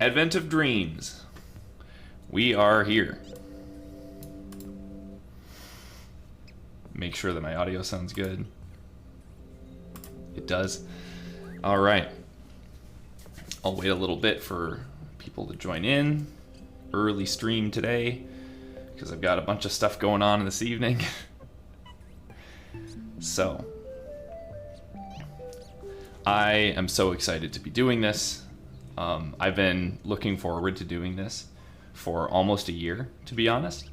Advent of Dreams. We are here. Make sure that my audio sounds good. It does. All right. I'll wait a little bit for people to join in. Early stream today because I've got a bunch of stuff going on this evening. So, I am so excited to be doing this. I've been looking forward to doing this for almost a year, to be honest.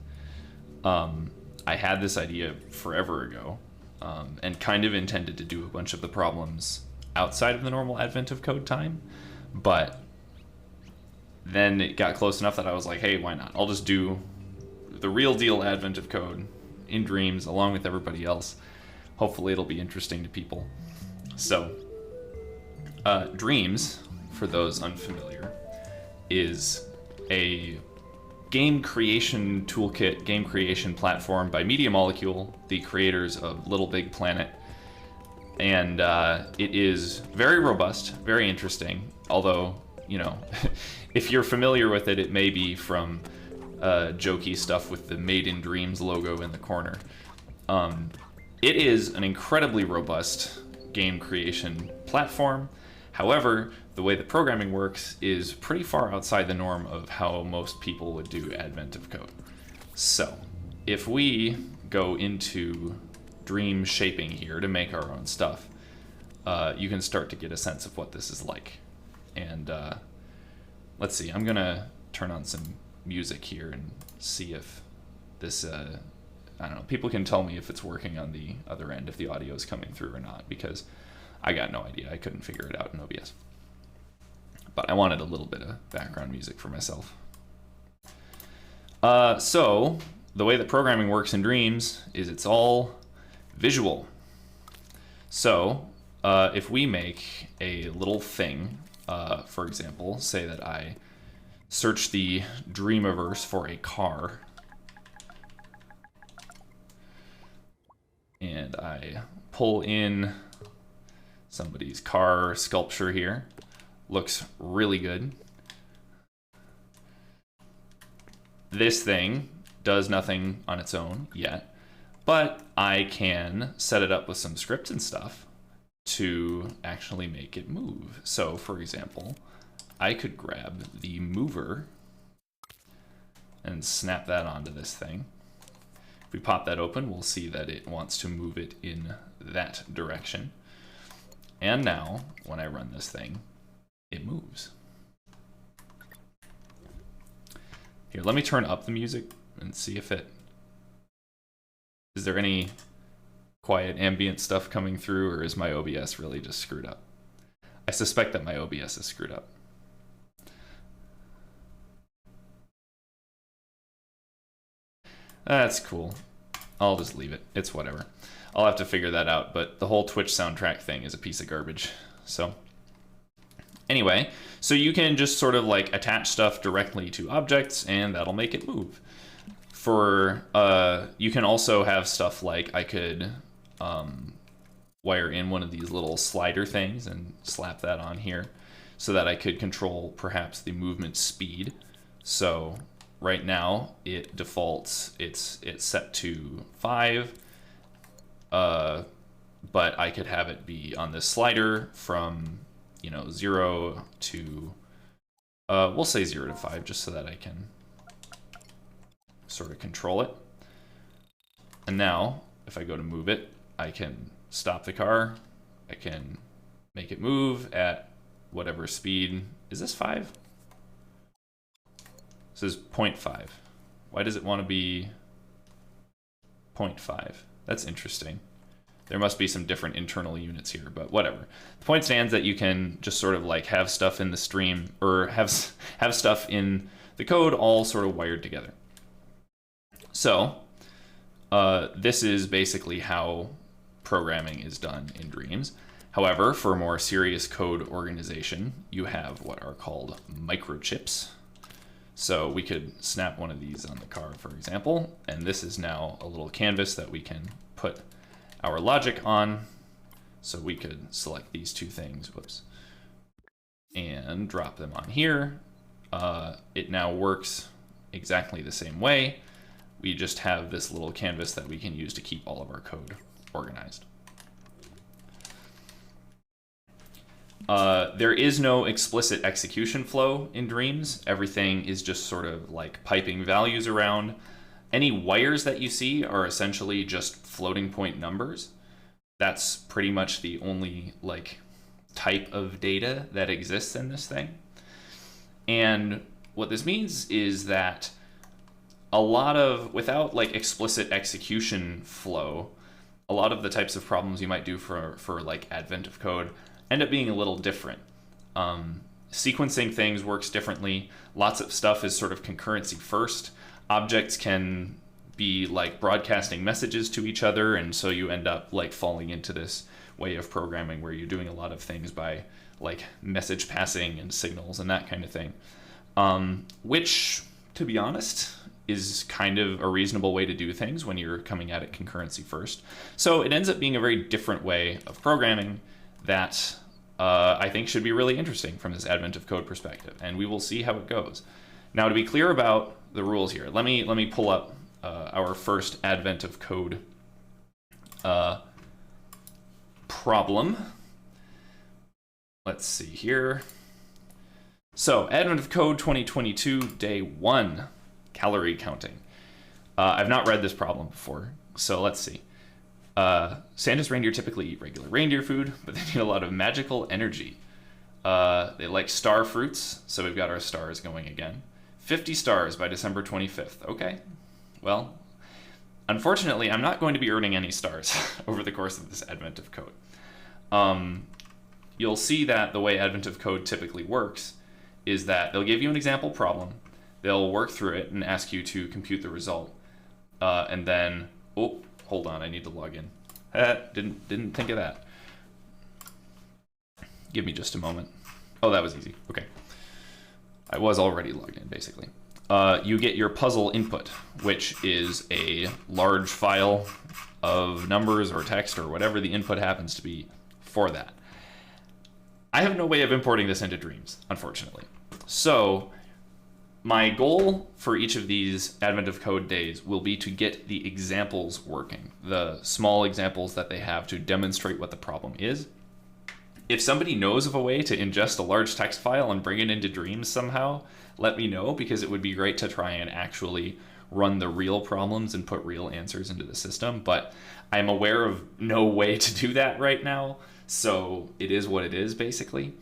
I had this idea forever ago, and kind of intended to do a bunch of the problems outside of the normal Advent of Code time, but then it got close enough that I was like, hey, why not? I'll just do the real deal Advent of Code in Dreams along with everybody else. Hopefully it'll be interesting to people. So, Dreams, for those unfamiliar, is a game creation toolkit, game creation platform by Media Molecule, the creators of Little Big Planet. And it is very robust, very interesting, although, you know, if you're familiar with it, it may be from jokey stuff with the Made in Dreams logo in the corner. It is an incredibly robust game creation platform. However, the way the programming works is pretty far outside the norm of how most people would do Advent of Code. So, if we go into dream shaping here to make our own stuff, you can start to get a sense of what this is like. And let's see, I'm gonna turn on some music here and see if this, I don't know, people can tell me if it's working on the other end, if the audio is coming through or not, because I got no idea. I couldn't figure it out in OBS. But I wanted a little bit of background music for myself. So, the way that programming works in Dreams is it's all visual. So, if we make a little thing, for example, say that I search the Dreamiverse for a car, and I pull in somebody's car sculpture here. Looks really good. This thing does nothing on its own yet, but I can set it up with some scripts and stuff to actually make it move. So, for example, I could grab the mover and snap that onto this thing. If we pop that open, we'll see that it wants to move it in that direction. And now, when I run this thing, it moves. Here, let me turn up the music and see if it... Is there any quiet ambient stuff coming through, or is my OBS really just screwed up? I suspect that my OBS is screwed up. That's cool. I'll just leave it. It's whatever. I'll have to figure that out, but the whole Twitch soundtrack thing is a piece of garbage. So anyway, so you can just sort of like attach stuff directly to objects and that'll make it move. For you can also have stuff like I could wire in one of these little slider things and slap that on here so that I could control perhaps the movement speed. So right now it defaults, it's set to 5, but I could have it be on this slider from, you know, 0 to, we'll say 0 to 5 just so that I can sort of control it. And now if I go to move it, I can stop the car, I can make it move at whatever speed. Is this 5? This is 0.5. Why does it want to be 0.5? That's interesting. There must be some different internal units here, but whatever. The point stands that you can just sort of like have stuff in the stream, or have stuff in the code all sort of wired together. So this is basically how programming is done in Dreams. However, for more serious code organization, you have what are called microchips. So we could snap one of these on the car, for example, and this is now a little canvas that we can put our logic on. So we could select these two things, whoops, and drop them on here. it now works exactly the same way. We just have this little canvas that we can use to keep all of our code organized. There is no explicit execution flow in Dreams. Everything is just sort of like piping values around. Any wires that you see are essentially just floating point numbers. That's pretty much the only like type of data that exists in this thing. And what this means is that a lot of, without like explicit execution flow, a lot of the types of problems you might do for like advent of code end up being a little different. Sequencing things works differently. Lots of stuff is sort of concurrency first. Objects can be like broadcasting messages to each other, and so you end up like falling into this way of programming where you're doing a lot of things by like message passing and signals and that kind of thing, which, to be honest, is kind of a reasonable way to do things when you're coming at it concurrency first. So it ends up being a very different way of programming that I think should be really interesting from this advent of code perspective, and we will see how it goes. Now, to be clear about the rules here, let me pull up our first advent of code problem. Let's see here. So, advent of code 2022, day 1, calorie counting. I've not read this problem before, so let's see. Santa's reindeer typically eat regular reindeer food, but they need a lot of magical energy. They like star fruits, so we've got our stars going again. 50 stars by December 25th. Okay, well, unfortunately, I'm not going to be earning any stars over the course of this advent of code. You'll see that the way advent of code typically works is that they'll give you an example problem, they'll work through it and ask you to compute the result, and then, oh, hold on, I need to log in. Didn't think of that. Give me just a moment. Oh, that was easy. Okay. I was already logged in, basically. You get your puzzle input, which is a large file of numbers or text or whatever the input happens to be for that. I have no way of importing this into Dreams, unfortunately. So my goal for each of these advent of code days will be to get the examples working, the small examples that they have to demonstrate what the problem is. If somebody knows of a way to ingest a large text file and bring it into Dreams somehow, let me know, because it would be great to try and actually run the real problems and put real answers into the system. But I'm aware of no way to do that right now, so it is what it is, basically.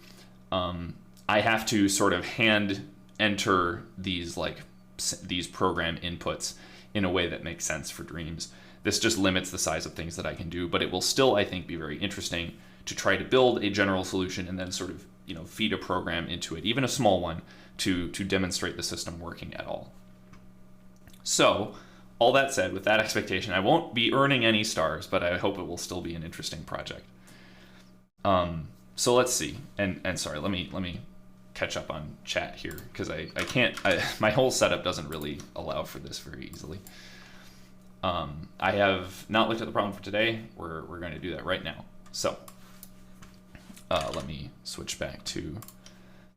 I have to sort of hand enter these program inputs in a way that makes sense for Dreams. This just limits the size of things that I can do, but it will still, I think, be very interesting to try to build a general solution and then sort of, feed a program into it, even a small one, to demonstrate the system working at all. So, all that said, with that expectation, I won't be earning any stars, but I hope it will still be an interesting project. So let's see, and sorry, let me catch up on chat here, because I can't, my whole setup doesn't really allow for this very easily. I have not looked at the problem for today. We're going to do that right now. So let me switch back to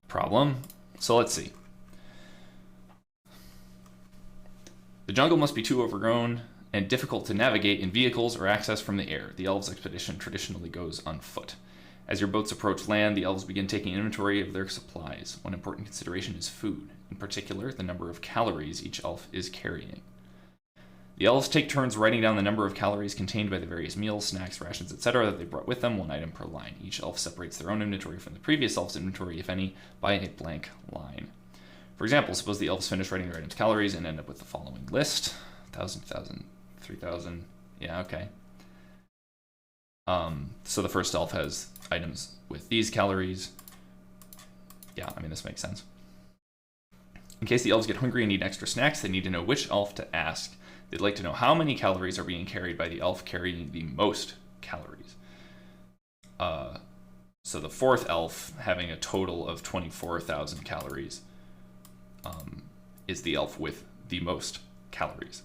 problem. So let's see. The jungle must be too overgrown and difficult to navigate in vehicles or access from the air. The elves' expedition traditionally goes on foot. As your boats approach land, the elves begin taking inventory of their supplies. One important consideration is food, in particular, the number of calories each elf is carrying. The elves take turns writing down the number of calories contained by the various meals, snacks, rations, etc. that they brought with them, one item per line. Each elf separates their own inventory from the previous elf's inventory, if any, by a blank line. For example, suppose the elves finish writing their items' calories and end up with the following list. 1,000, 2,000, 3,000. Yeah, okay. So the first elf has items with these calories. Yeah, I mean, this makes sense. In case the elves get hungry and need extra snacks, they need to know which elf to ask. They'd like to know how many calories are being carried by the elf carrying the most calories. So the fourth elf, having a total of 24,000 calories, is the elf with the most calories.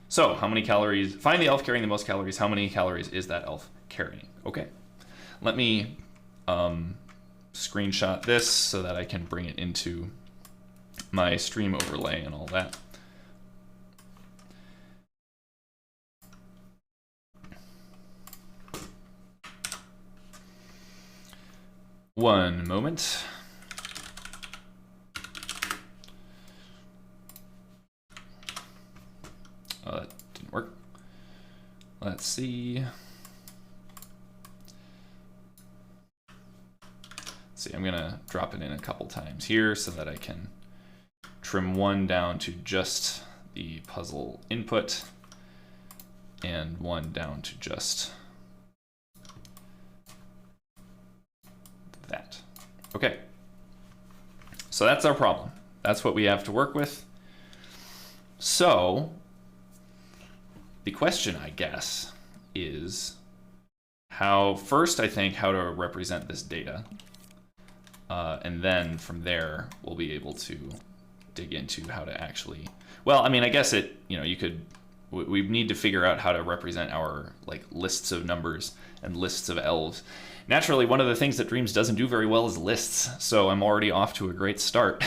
So how many calories? Find the elf carrying the most calories. How many calories is that elf carrying? Okay. Let me screenshot this so that I can bring it into my stream overlay and all that. One moment. Oh, that didn't work. Let's see. I'm gonna drop it in a couple times here so that I can trim one down to just the puzzle input and one down to just that. Okay, so that's our problem. That's what we have to work with. So the question, I guess, is how to represent this data. And then from there, we'll be able to dig into how to actually, well, I mean, I guess we need to figure out how to represent our like lists of numbers and lists of elves. Naturally, one of the things that Dreams doesn't do very well is lists, so I'm already off to a great start.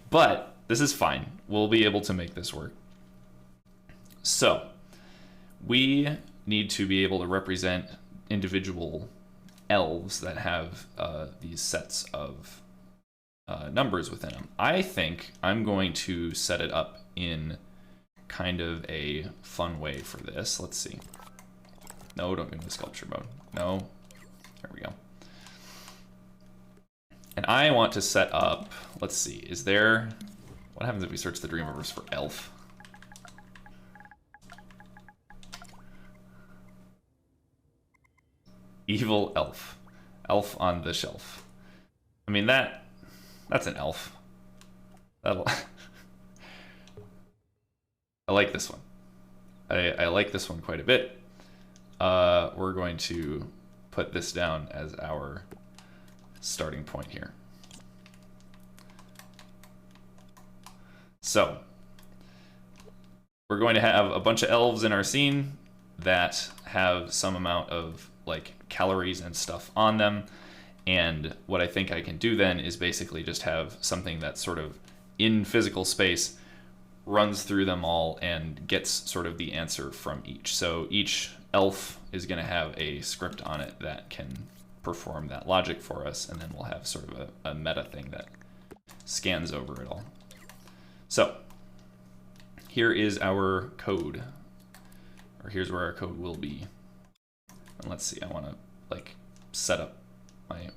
But this is fine. We'll be able to make this work. So we need to be able to represent individual elves that have these sets of numbers within them. I think I'm going to set it up in kind of a fun way for this. Let's see. No, don't go into sculpture mode. No. There we go. And I want to set up, let's see, what happens if we search the Dreamiverse for elf? Evil elf. Elf on the shelf. I mean, that's an elf. I like this one. I like this one quite a bit. We're going to put this down as our starting point here. So we're going to have a bunch of elves in our scene that have some amount of like calories and stuff on them. And what I think I can do then is basically just have something that's sort of in physical space, runs through them all and gets sort of the answer from each. So each elf is going to have a script on it that can perform that logic for us, and then we'll have sort of a meta thing that scans over it all. So here is our code, or here's where our code will be. And let's see, I want to like set up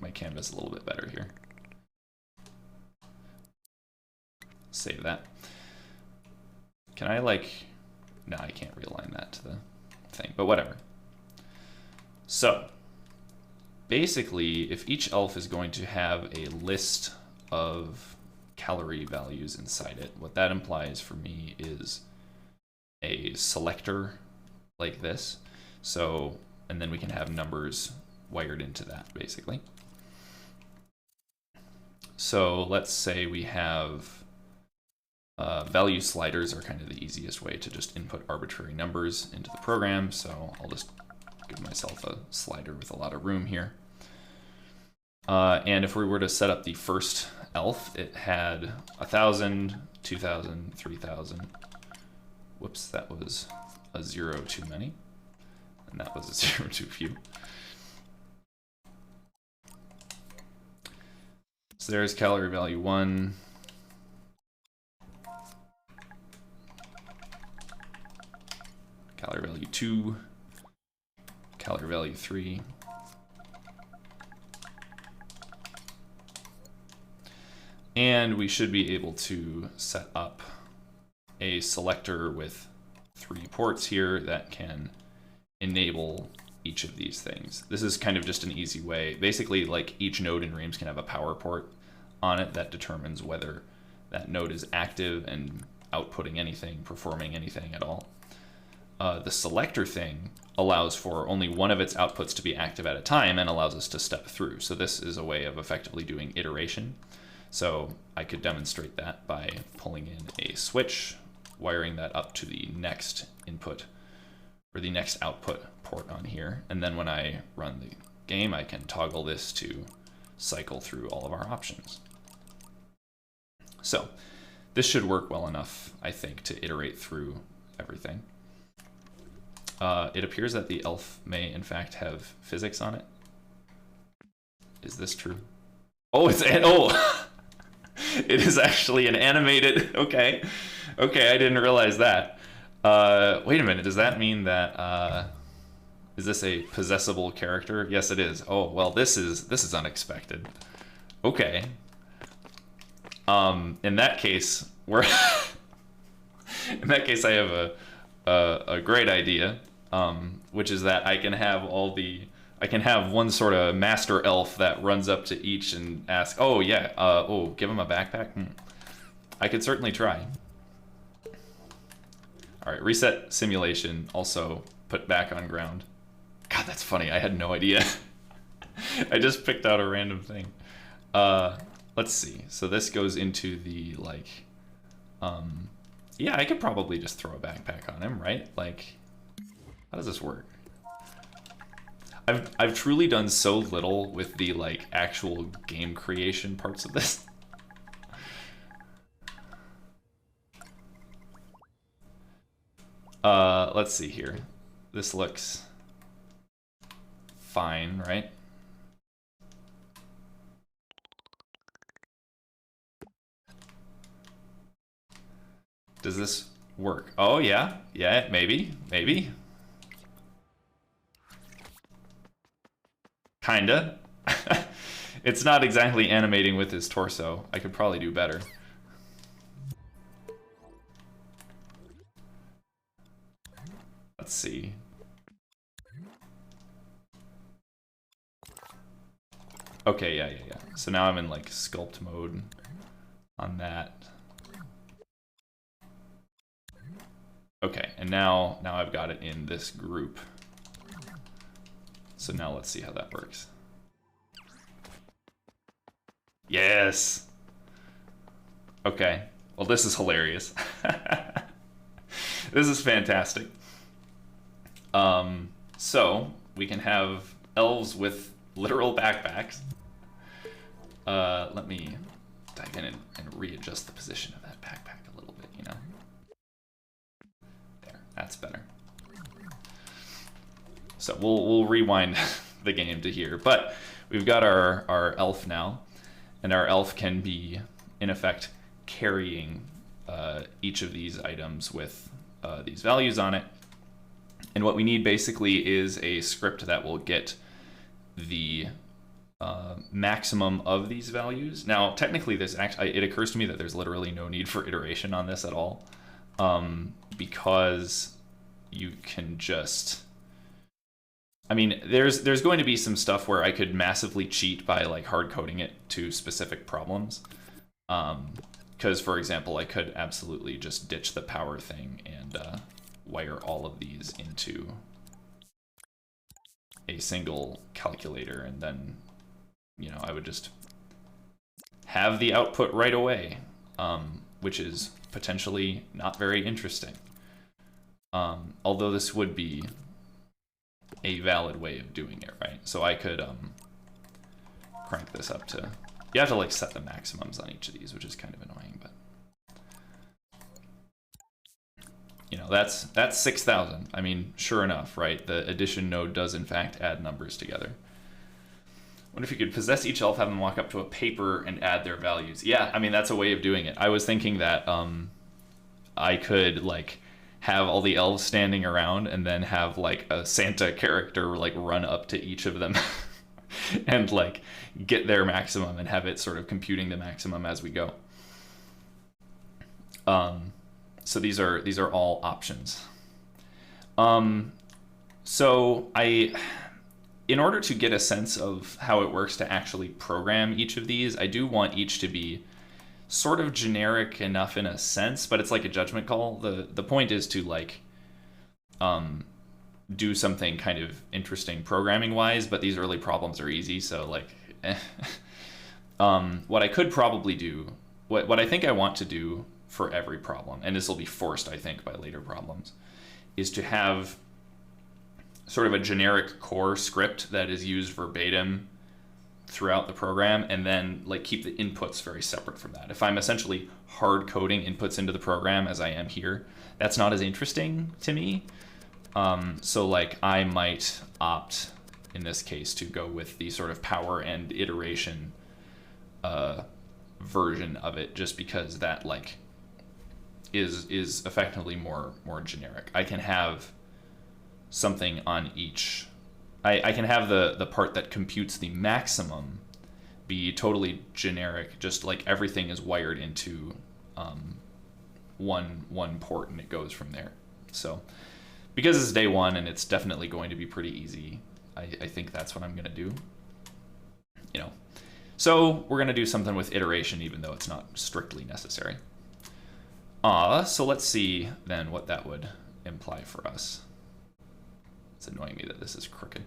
my canvas a little bit better here. Save that. Can I like, no, I can't realign that to the thing, but whatever. So basically, if each elf is going to have a list of calorie values inside it, what that implies for me is a selector like this. So, and then we can have numbers wired into that basically. So let's say we have value sliders are kind of the easiest way to just input arbitrary numbers into the program. So I'll just give myself a slider with a lot of room here. And if we were to set up the first elf, it had 1,000, 2,000, 3,000. Whoops, that was a 0 too many. And that was a 0 too few. So there's calorie value 1. Calorie value 2. Calorie value 3. And we should be able to set up a selector with 3 ports here that can enable each of these things. This is kind of just an easy way. Basically, like each node in Reams can have a power port on it that determines whether that node is active and outputting anything, performing anything at all. The selector thing allows for only one of its outputs to be active at a time and allows us to step through. So this is a way of effectively doing iteration. So I could demonstrate that by pulling in a switch, wiring that up to the next input or the next output port on here. And then when I run the game, I can toggle this to cycle through all of our options. So this should work well enough, I think, to iterate through everything. It appears that the elf may, in fact, have physics on it. Is this true? Oh, oh! It is actually an animated... Okay. Okay, I didn't realize that. Wait a minute, does that mean that... is this a possessable character? Yes, it is. Oh, well, this is unexpected. Okay. In that case, we're... In that case, I have a great idea, which is that I can have I can have one sort of master elf that runs up to each and asks, oh yeah, give him a backpack? I could certainly try. All right, reset simulation, also put back on ground. God, that's funny, I had no idea. I just picked out a random thing. Let's see, so this goes into the, like, yeah, I could probably just throw a backpack on him, right? Like, how does this work? I've truly done so little with the, like, actual game creation parts of this. Let's see here. This looks fine, right? Does this work? Oh, yeah. Yeah, maybe. Maybe. Kinda. It's not exactly animating with his torso. I could probably do better. Let's see. Okay, yeah. So now I'm in, like, sculpt mode on that. Okay, and now I've got it in this group. So now let's see how that works. Yes! Okay, well, this is hilarious. This is fantastic. So we can have elves with literal backpacks. Let me dive in and readjust the position of that backpack a little bit, you know? There, that's better. So we'll rewind the game to here, but we've got our elf now, and our elf can be, in effect, carrying each of these items with these values on it. And what we need basically is a script that will get the maximum of these values. Now, technically, it occurs to me that there's literally no need for iteration on this at all, because you can just... I mean, there's going to be some stuff where I could massively cheat by, like, hard coding it to specific problems. Because, for example, I could absolutely just ditch the power thing and wire all of these into a single calculator, and then, you know, I would just have the output right away, which is potentially not very interesting. Although this would be a valid way of doing it, right? So I could crank this up to... You have to, like, set the maximums on each of these, which is kind of annoying, but... You know, that's 6,000. I mean, sure enough, right? The addition node does, in fact, add numbers together. Wonder if you could possess each elf, have them walk up to a paper, and add their values. Yeah, I mean, that's a way of doing it. I was thinking that I could, like, have all the elves standing around and then have, like, a Santa character, like, run up to each of them and, like, get their maximum and have it sort of computing the maximum as we go. So these are all options. So in order to get a sense of how it works to actually program each of these, I do want each to be sort of generic enough in a sense, but it's like a judgment call. The point is to, like, do something kind of interesting programming wise, but these early problems are easy, so, like, what I could probably do, what I think I want to do for every problem, and this will be forced, I think, by later problems, is to have sort of a generic core script that is used verbatim throughout the program and then like keep the inputs very separate from that. If I'm essentially hard coding inputs into the program as I am here, that's not as interesting to me. So like I might opt in this case to go with the sort of power and iteration version of it, just because that like is effectively more generic. I can have something on each. I can have the part that computes the maximum be totally generic, just like everything is wired into one port and it goes from there. So because it's day one and it's definitely going to be pretty easy, I think that's what I'm gonna do. You know, so we're gonna do something with iteration even though it's not strictly necessary. So let's see then what that would imply for us. It's annoying me that this is crooked.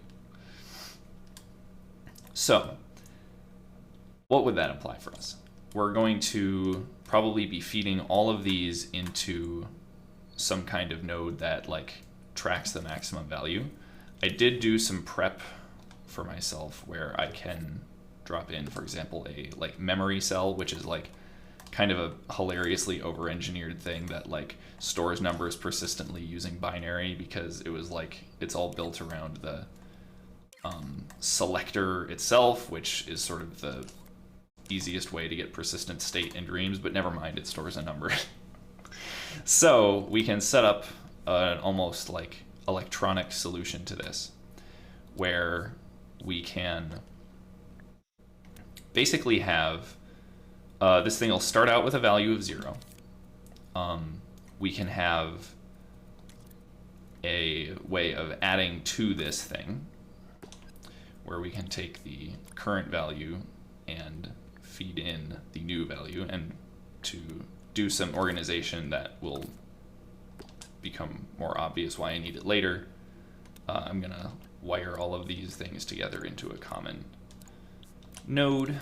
So what would that imply for us? We're going to probably be feeding all of these into some kind of node that like tracks the maximum value. I did do some prep for myself where I can drop in, for example, a like memory cell, which is like kind of a hilariously over-engineered thing that like stores numbers persistently using binary, because it was like it's all built around the selector itself, which is sort of the easiest way to get persistent state in dreams, but never mind, it stores a number. So we can set up an almost like electronic solution to this, where we can basically have this thing will start out with a value of 0. We can have a way of adding to this thing where we can take the current value and feed in the new value, and to do some organization that will become more obvious why I need it later, I'm gonna wire all of these things together into a common node.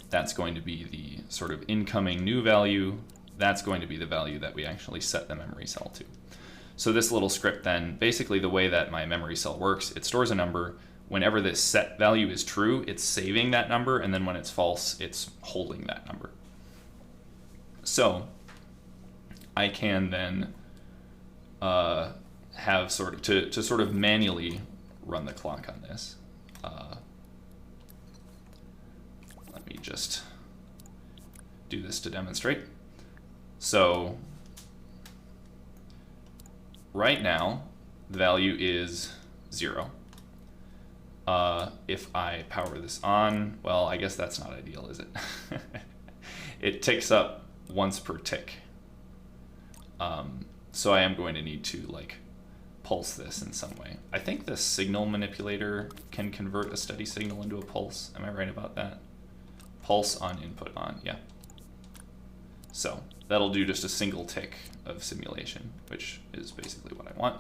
That's going to be the sort of incoming new value. That's going to be the value that we actually set the memory cell to. So this little script then, basically the way that my memory cell works, it stores a number. Whenever this set value is true, it's saving that number, and then when it's false, it's holding that number. So I can then have sort of to sort of manually run the clock on this. Let me just do this to demonstrate. So right now, the value is 0. If I power this on, well, I guess that's not ideal, is it? It ticks up once per tick. So I am going to need to like pulse this in some way. I think the signal manipulator can convert a steady signal into a pulse. Am I right about that? Pulse on input on, yeah. So that'll do just a single tick of simulation, which is basically what I want.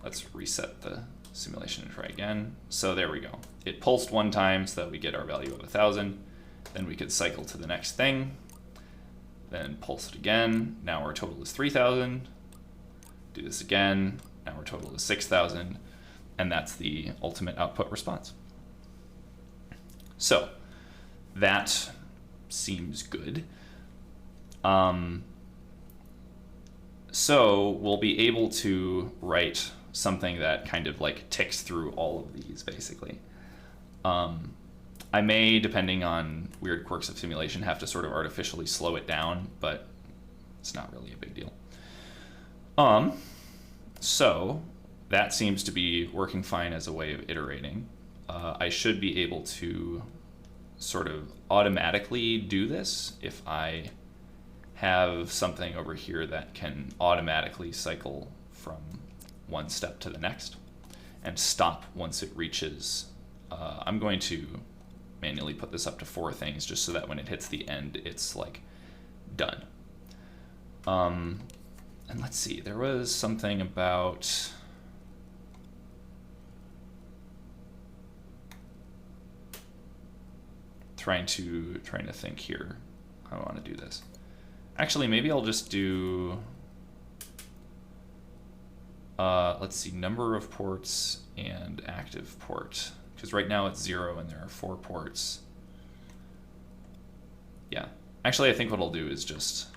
Let's reset the simulation and try again. So there we go. It pulsed one time so that we get our value of 1,000. Then we could cycle to the next thing. Then pulse it again. Now our total is 3,000. Do this again. Now our total is 6,000. And that's the ultimate output response. So that seems good. So we'll be able to write something that kind of like ticks through all of these basically. I may, depending on weird quirks of simulation, have to sort of artificially slow it down, but it's not really a big deal. So that seems to be working fine as a way of iterating. I should be able to sort of automatically do this if I have something over here that can automatically cycle from one step to the next and stop once it reaches. I'm going to manually put this up to 4 things just so that when it hits the end, it's like done. And let's see, there was something about trying to think here how I want to do this. Actually, maybe I'll just do Let's see, number of ports and active port. Because right now it's 0 and there are 4 ports. Yeah. Actually, I think what I'll do is just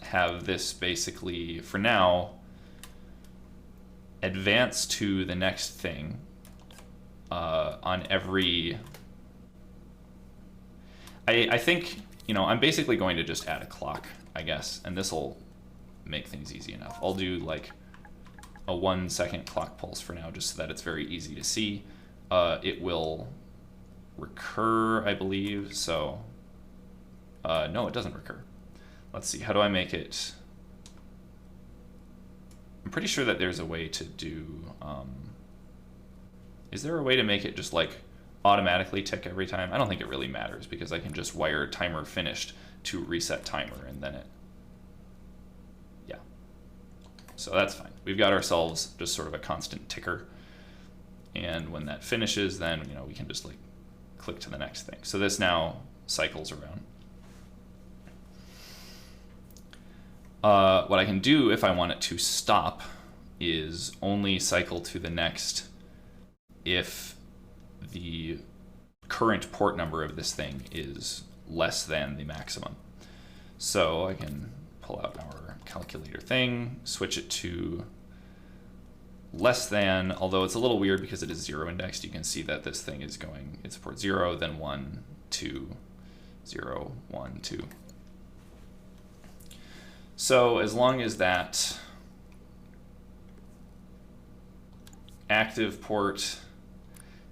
have this basically, for now, advance to the next thing on every... I think, you know, I'm basically going to just add a clock, I guess, and this will make things easy enough. I'll do like a 1 second clock pulse for now, just so that it's very easy to see. It will recur, I believe, so... no, it doesn't recur. Let's see, how do I make it... I'm pretty sure that there's a way to do... is there a way to make it just like automatically tick every time? I don't think it really matters because I can just wire timer finished to reset timer and then it... Yeah. So that's fine. We've got ourselves just sort of a constant ticker. And when that finishes, then, you know, we can just like click to the next thing. So this now cycles around. What I can do if I want it to stop is only cycle to the next if the current port number of this thing is less than the maximum. So I can pull out our calculator thing, switch it to less than, although it's a little weird because it is 0 indexed. You can see that this thing is going, it's port 0, then 1, 2, 0, 1, 2. So as long as that active port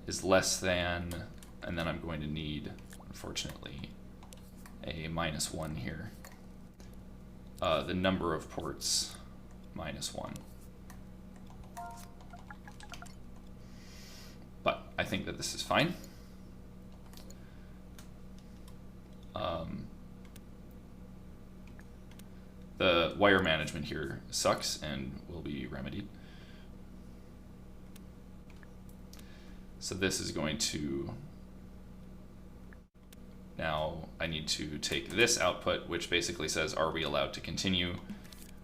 is less than, and then I'm going to need, unfortunately, a -1 here. The number of ports -1. But I think that this is fine. The wire management here sucks and will be remedied. So this is going to, now I need to take this output, which basically says, are we allowed to continue?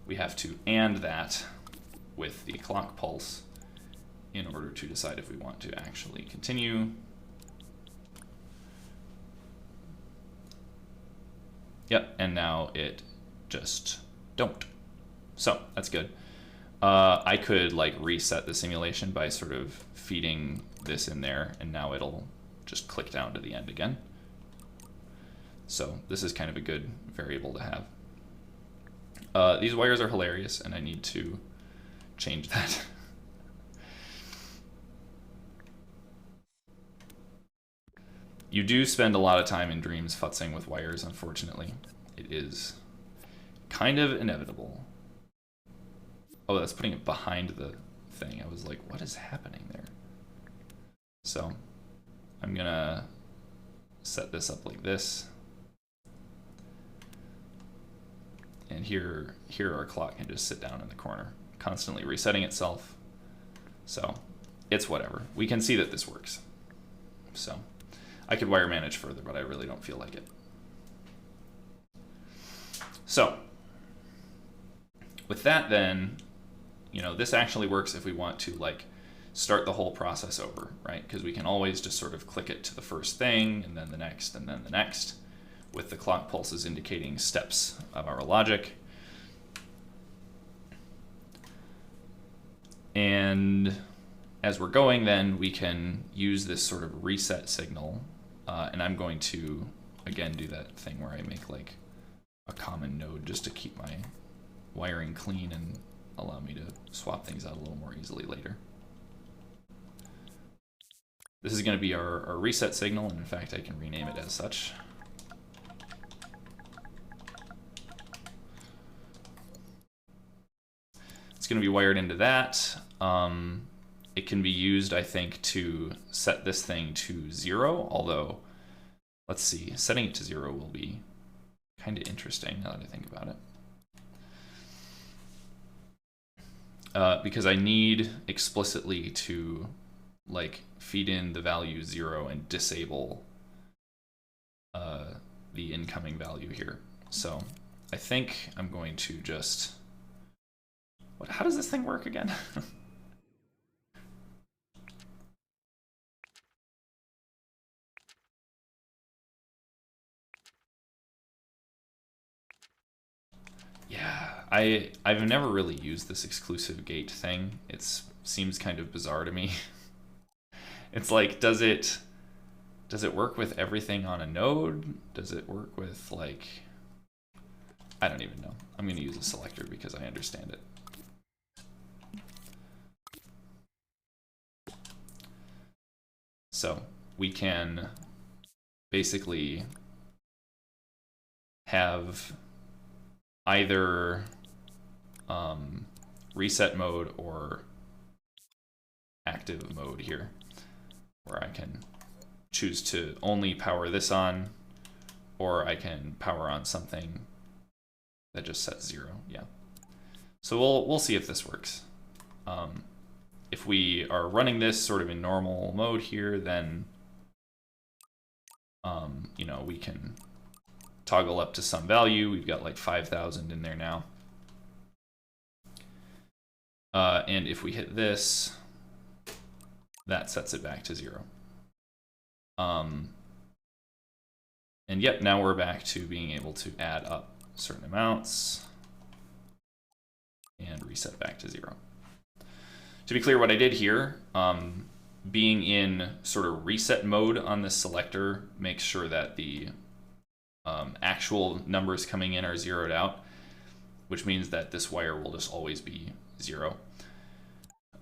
We have to AND that with the clock pulse in order to decide if we want to actually continue. Yep, and now it just don't. So that's good. I could like reset the simulation by sort of feeding this in there, and now it'll just click down to the end again. So this is kind of a good variable to have. These wires are hilarious, and I need to change that. You do spend a lot of time in dreams futzing with wires, unfortunately. It is kind of inevitable. Oh, that's putting it behind the thing. I was like, what is happening there? So I'm gonna set this up like this. And here our clock can just sit down in the corner, constantly resetting itself. So it's whatever. We can see that this works. So I could wire manage further, but I really don't feel like it. So with that then, you know, this actually works if we want to like start the whole process over, right? Because we can always just sort of click it to the first thing and then the next and then the next, with the clock pulses indicating steps of our logic. And as we're going then, we can use this sort of reset signal. And I'm going to, again, do that thing where I make like a common node just to keep my wiring clean and allow me to swap things out a little more easily later. This is going to be our reset signal, and in fact I can rename it as such. It's going to be wired into that. It can be used, I think, to set this thing to 0, although, let's see, setting it to 0 will be kind of interesting now that I think about it. Because I need explicitly to like feed in the value 0 and disable the incoming value here. So I think I'm going to just How does this thing work again? Yeah, I've never really used this exclusive gate thing. It seems kind of bizarre to me. It's like, does it work with everything on a node? Does it work with, like, I don't even know. I'm going to use a selector because I understand it. So we can basically have either reset mode or active mode here, where I can choose to only power this on, or I can power on something that just sets 0. Yeah. So we'll see if this works. If we are running this sort of in normal mode here, then you know, we can toggle up to some value. We've got like 5,000 in there now. And if we hit this, that sets it back to 0. And yep, now we're back to being able to add up certain amounts and reset back to 0. To be clear, what I did here, being in sort of reset mode on this selector makes sure that the actual numbers coming in are zeroed out, which means that this wire will just always be 0.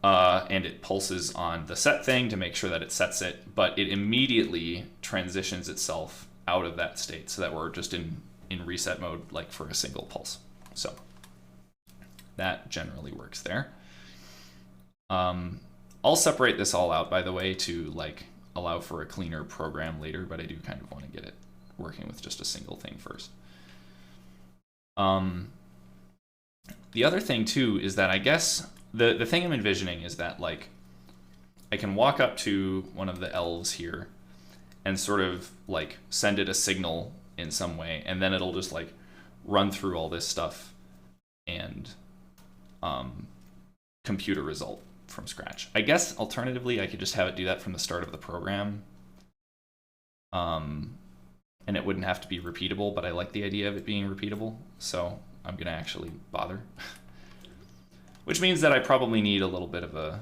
And it pulses on the set thing to make sure that it sets it, but it immediately transitions itself out of that state so that we're just in reset mode, like for a single pulse. So that generally works there. I'll separate this all out, by the way, to like allow for a cleaner program later, but I do kind of want to get it working with just a single thing first. The other thing too is that I guess the thing I'm envisioning is that like I can walk up to one of the elves here and sort of like send it a signal in some way, and then it'll just like run through all this stuff and compute a result from scratch. I guess alternatively I could just have it do that from the start of the program, and it wouldn't have to be repeatable, but I like the idea of it being repeatable, so I'm gonna actually bother. Which means that I probably need a little bit of a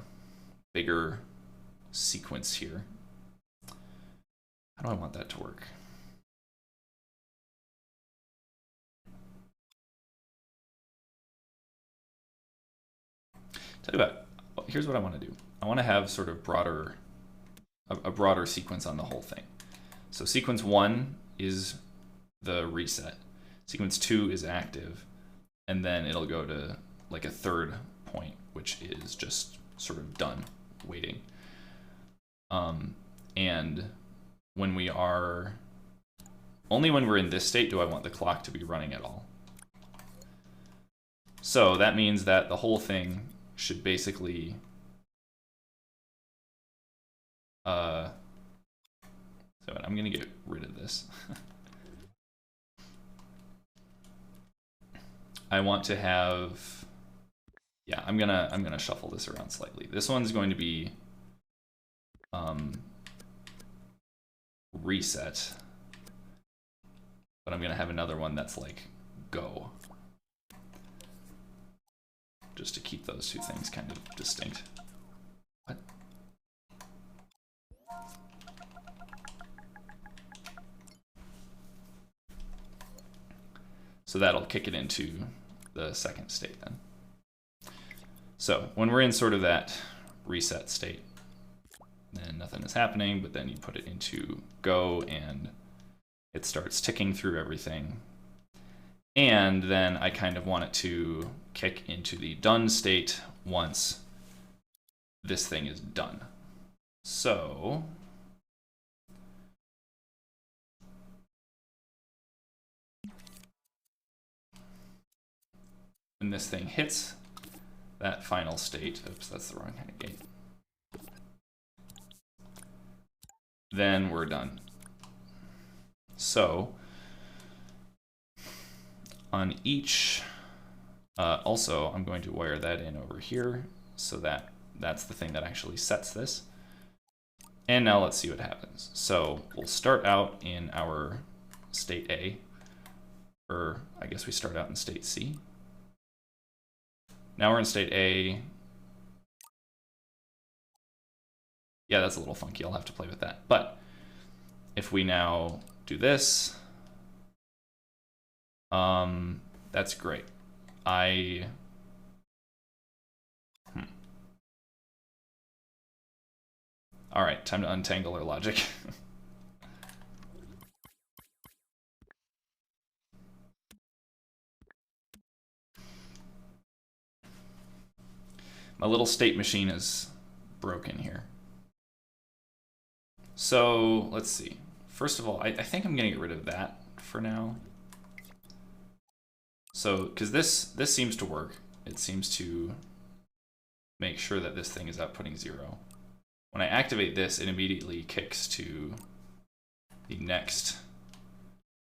bigger sequence here. How do I want that to work? Tell you what, here's what I want to do. I want to have sort of a broader sequence on the whole thing. So sequence 1 is the reset. Sequence 2 is active, and then it'll go to like a third point, which is just sort of done, waiting. And when we are, only when we're in this state do I want the clock to be running at all. So that means that the whole thing should basically so I'm gonna get rid of this. I want to have, yeah, I'm gonna shuffle this around slightly. This one's going to be reset, but I'm gonna have another one that's like go, just to keep those two things kind of distinct. What? So that'll kick it into the second state then. So when we're in sort of that reset state, then nothing is happening, but then you put it into go and it starts ticking through everything. And then I kind of want it to kick into the done state once this thing is done. So when this thing hits that final state, oops, that's the wrong kind of gate, then we're done. So on each Also, I'm going to wire that in over here so that that's the thing that actually sets this. And now let's see what happens. So we'll start out in our state A, or I guess we start out in state C. Now we're in state A. Yeah, that's a little funky. I'll have to play with that. But if we now do this, that's great. All right, time to untangle our logic. My little state machine is broken here. So let's see. First of all, I think I'm gonna get rid of that for now. So, because this seems to work. It seems to make sure that this thing is outputting 0. When I activate this, it immediately kicks to the next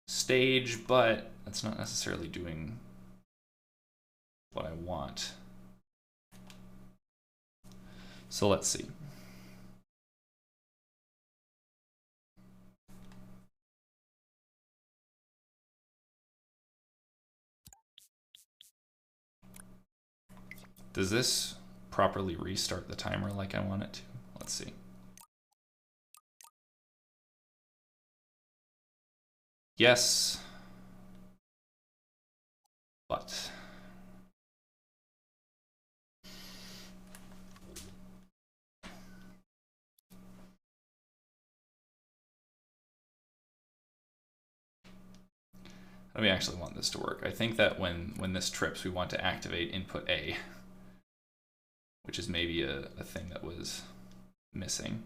stage, but that's not necessarily doing what I want. So let's see. Does this properly restart the timer like I want it to? Let's see. Yes, but how do we actually want this to work? I think that when this trips, we want to activate input A, which is maybe a thing that was missing.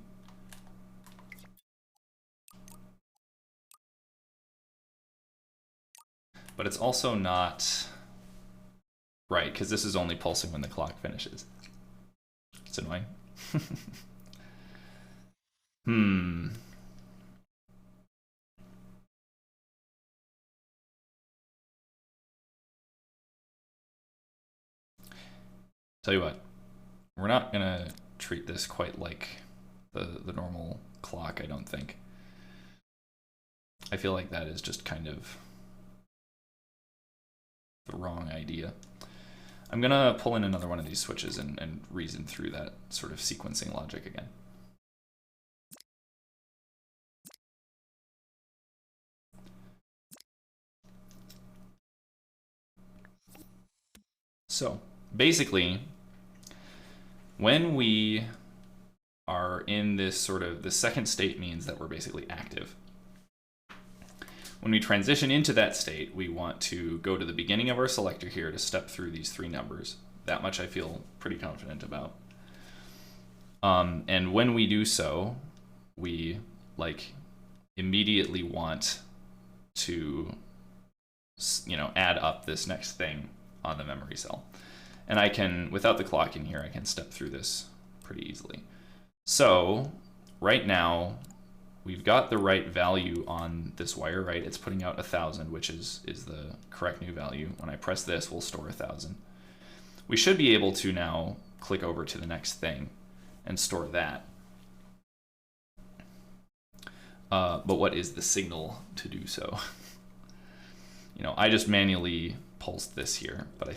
But it's also not right, because this is only pulsing when the clock finishes. It's annoying. Tell you what, we're not gonna treat this quite like the normal clock, I don't think. I feel like that is just kind of the wrong idea. I'm gonna pull in another one of these switches and reason through that sort of sequencing logic again. So basically, when we are in this sort of, the second state means that we're basically active. When we transition into that state, we want to go to the beginning of our selector here to step through these 3 numbers. That much I feel pretty confident about. And when we do so, we immediately want to, add up this next thing on the memory cell. And I can, without the clock in here, I can step through this pretty easily. So right now, we've got the right value on this wire, right? It's putting out 1,000, which is the correct new value. When I press this, we'll store 1,000. We should be able to now click over to the next thing and store that. But what is the signal to do so? I just manually pulsed this here, but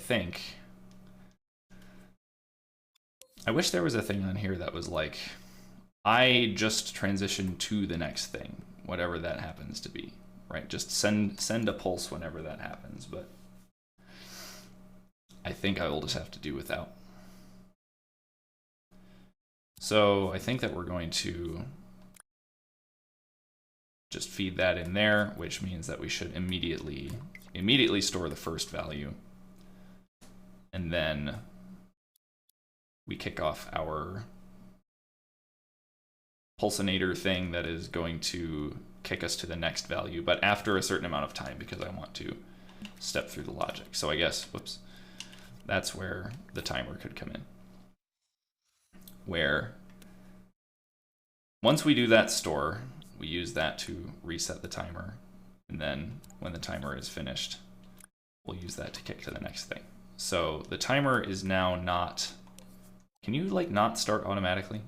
I wish there was a thing on here that was like, I just transition to the next thing, whatever that happens to be, right? Just send a pulse whenever that happens, but I think I will just have to do without. So I think that we're going to just feed that in there, which means that we should immediately store the first value. And then we kick off our pulsinator thing that is going to kick us to the next value, but after a certain amount of time, because I want to step through the logic. So I guess, whoops, that's where the timer could come in. Where once we do that store, we use that to reset the timer. And then when the timer is finished, we'll use that to kick to the next thing. So the timer is now not... Can you, like, not start automatically?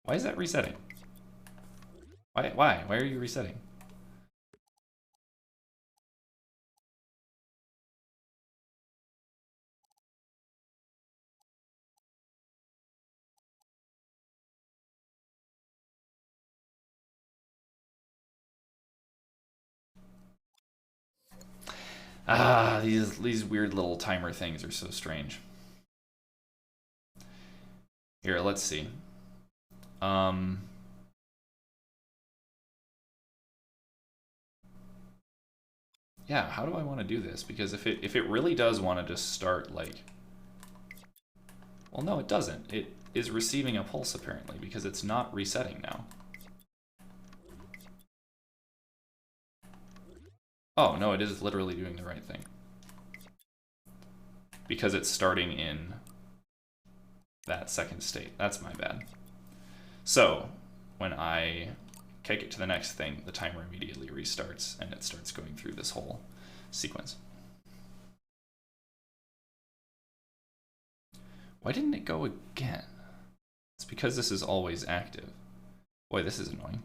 Why is that resetting? Why? Why are you resetting? Ah, these weird little timer things are so strange. Here, let's see. Yeah, how do I want to do this? Because if it really does want to just start, like... Well, no, it doesn't. It is receiving a pulse, apparently, because it's not resetting now. Oh, no, it is literally doing the right thing. Because it's starting in that second state. That's my bad. So, when I kick it to the next thing, the timer immediately restarts, and it starts going through this whole sequence. Why didn't it go again? It's because this is always active. Boy, this is annoying.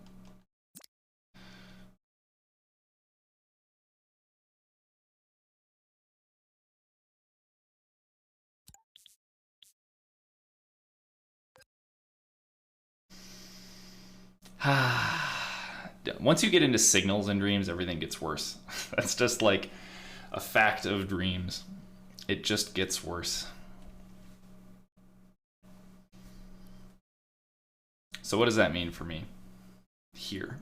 Once you get into signals in dreams, everything gets worse. That's just like a fact of dreams. It just gets worse. So what does that mean for me here?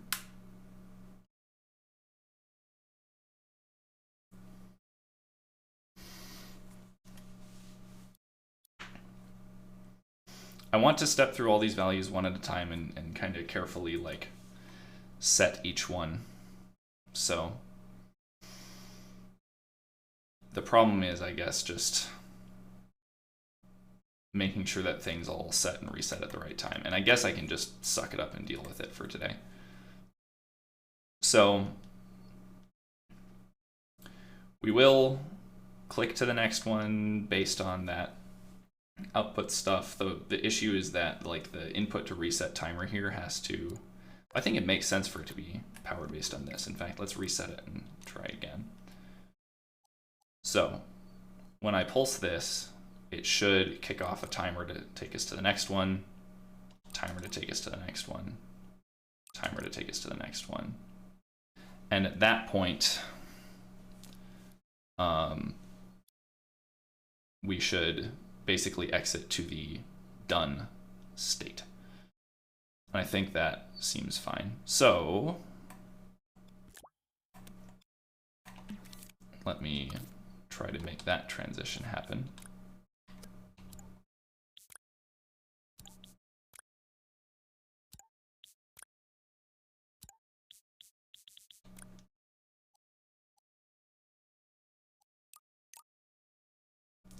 I want to step through all these values one at a time and kind of carefully, like, set each one. So the problem is, I guess, just making sure that things all set and reset at the right time. And I guess I can just suck it up and deal with it for today. So we will click to the next one based on that output stuff. The issue is that, like, the input to reset timer here has to... I think it makes sense for it to be powered based on this. In fact, let's reset it and try again. So when I pulse this, it should kick off a timer to take us to the next one, timer to take us to the next one, timer to take us to the next one. And at that point, we should basically exit to the done state. And I think that seems fine. So let me try to make that transition happen.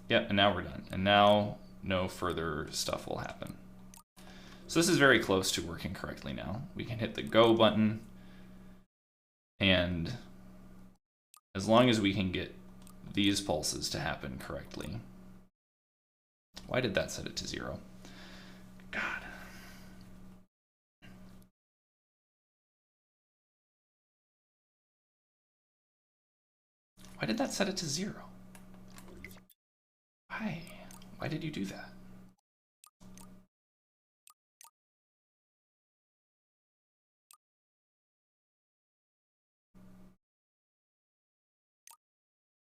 Yep, and now we're done. And now no further stuff will happen. So this is very close to working correctly now. We can hit the go button, and as long as we can get these pulses to happen correctly. Why did that set it to 0? God. Why did that set it to 0? Why? Why did you do that?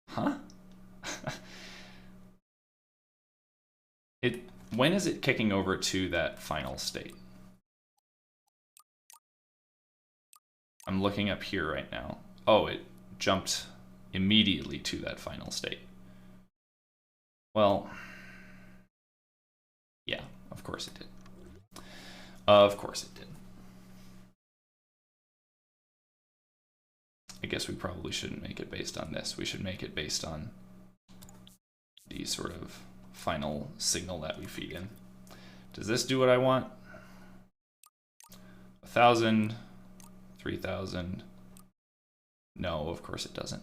Huh? When is it kicking over to that final state? I'm looking up here right now. Oh, it jumped immediately to that final state. Well, yeah, of course it did. Of course it did. I guess we probably shouldn't make it based on this. We should make it based on the sort of final signal that we feed in. Does this do what I want? 1,000, 3,000. No, of course it doesn't.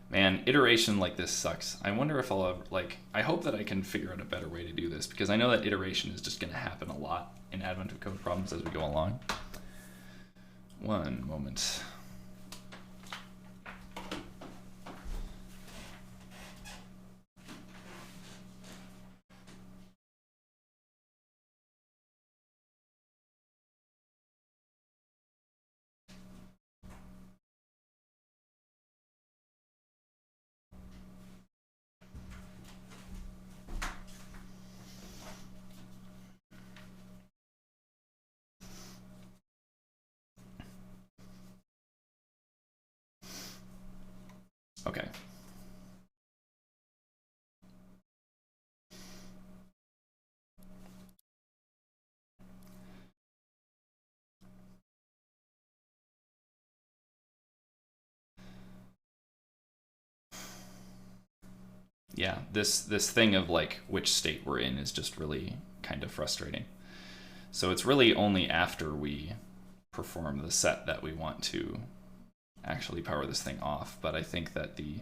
Man, iteration like this sucks. I wonder if I'll ever, like, I hope that I can figure out a better way to do this, because I know that iteration is just going to happen a lot in Advent of Code problems as we go along. One moment. Okay. Yeah, this thing of like which state we're in is just really kind of frustrating. So it's really only after we perform the set that we want to actually power this thing off, but I think that the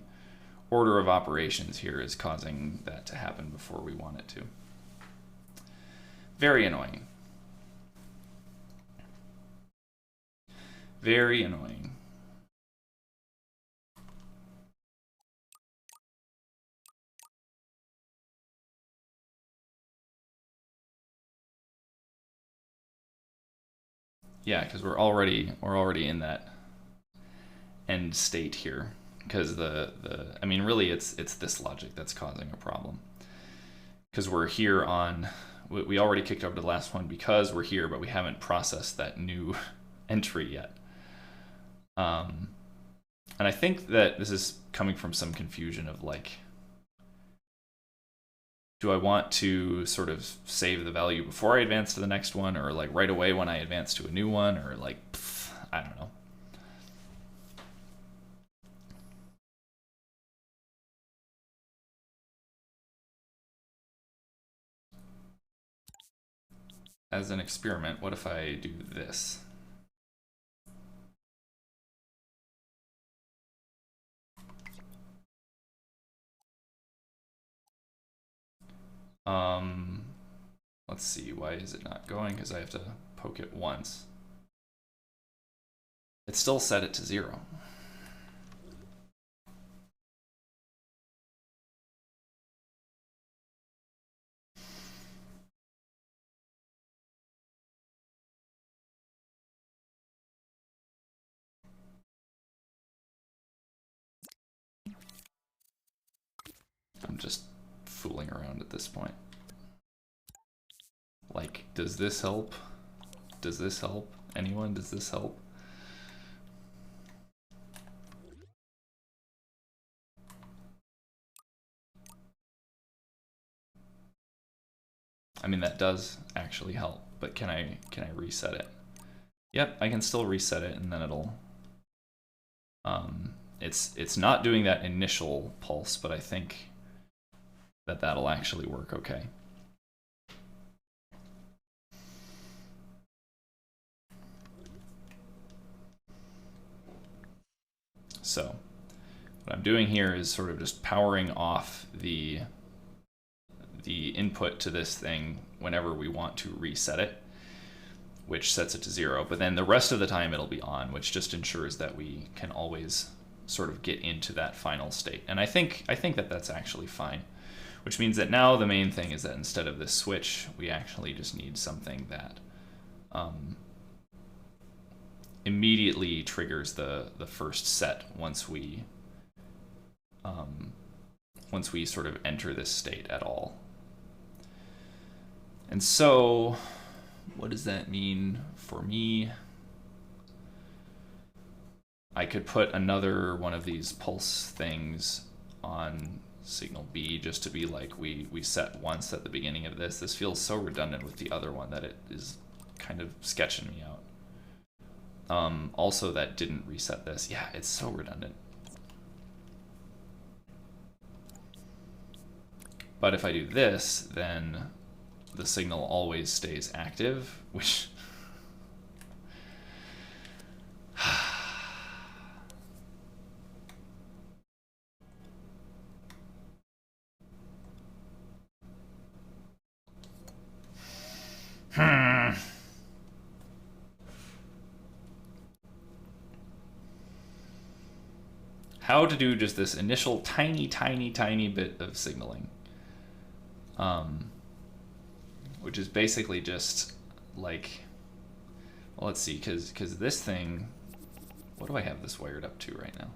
order of operations here is causing that to happen before we want it to. Very annoying. Very annoying. Yeah, because we're already in that end state here. Because I mean, really, it's this logic that's causing a problem. Because we're here on, we already kicked over to the last one because we're here, but we haven't processed that new entry yet. And I think that this is coming from some confusion of like, do I want to sort of save the value before I advance to the next one, or like right away when I advance to a new one, or like, I don't know. As an experiment, what if I do this? Let's see, why is it not going? Because I have to poke it once. It still set it to 0. I'm just fooling around at this point. Like, does this help? Does this help? Anyone? Does this help? I mean, that does actually help, but can I reset it? Yep, I can still reset it, and then it'll it's not doing that initial pulse, but I think that that'll actually work okay. So what I'm doing here is sort of just powering off the input to this thing whenever we want to reset it, which sets it to 0. But then the rest of the time it'll be on, which just ensures that we can always sort of get into that final state. And I think that that's actually fine, which means that now the main thing is that instead of this switch, we actually just need something that immediately triggers the first set once we sort of enter this state at all. And so what does that mean for me? I could put another one of these pulse things on signal B just to be like we set once at the beginning of this. This feels so redundant with the other one that it is kind of sketching me out. Also, that didn't reset this. Yeah, it's so redundant. But if I do this, then the signal always stays active, which... How to do just this initial tiny bit of signaling. Which is basically just like, well, let's see, because this thing, what do I have this wired up to right now?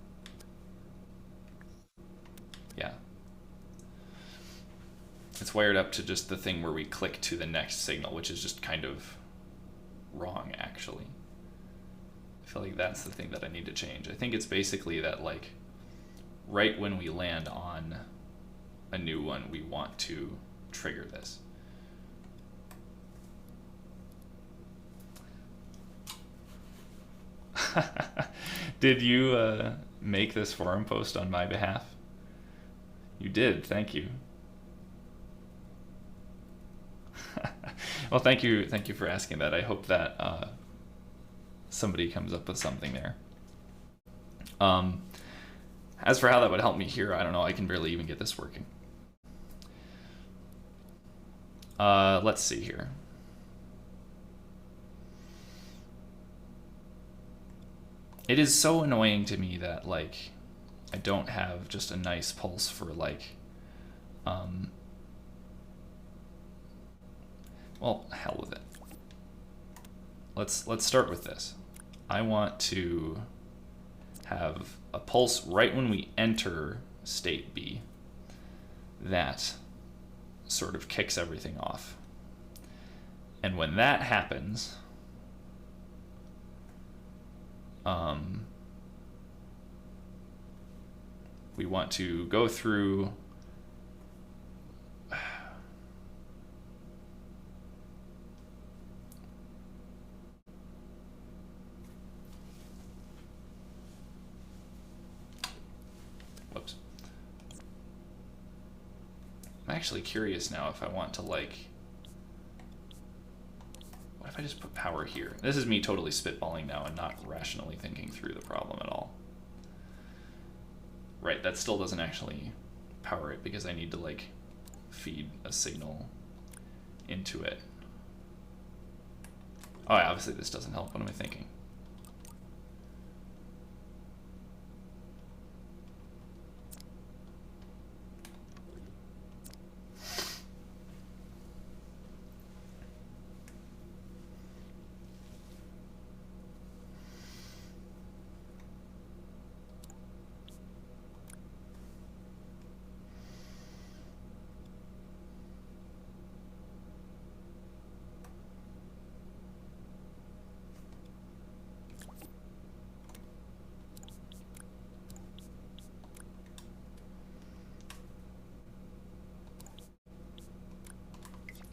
Yeah. It's wired up to just the thing where we click to the next signal, which is just kind of wrong, actually. I feel like that's the thing that I need to change. I think it's basically that, like, right when we land on a new one, we want to trigger this. Did you make this forum post on my behalf? You did, thank you. Well, thank you for asking that. I hope that somebody comes up with something there. As for how that would help me here, I don't know. I can barely even get this working. Let's see here. It is so annoying to me that, like, I don't have just a nice pulse for, like, well, hell with it. Let's start with this. I want to have a pulse right when we enter state B that sort of kicks everything off. And when that happens, we want to go through whoops. I'm actually curious now if I want to, like, what if I just put power here? This is me totally spitballing now and not rationally thinking through the problem at all. Right, that still doesn't actually power it because I need to, like, feed a signal into it. Oh, yeah, obviously this doesn't help. What am I thinking?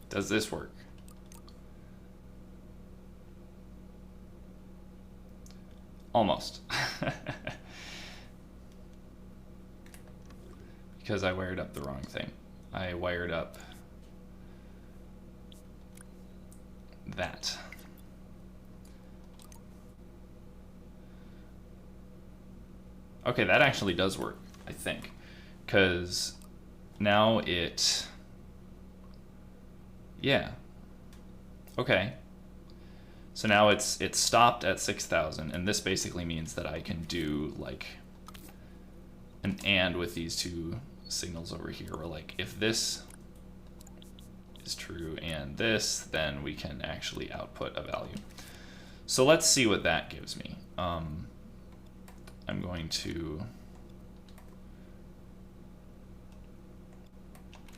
Does this work? Almost. Because I wired up the wrong thing. I wired up that. Okay, that actually does work, I think. Because now it... Yeah. Okay. So now it's stopped at 6,000, and this basically means that I can do, like, an AND with these two signals over here, where, like, if this is true and this, then we can actually output a value. So let's see what that gives me. I'm going to...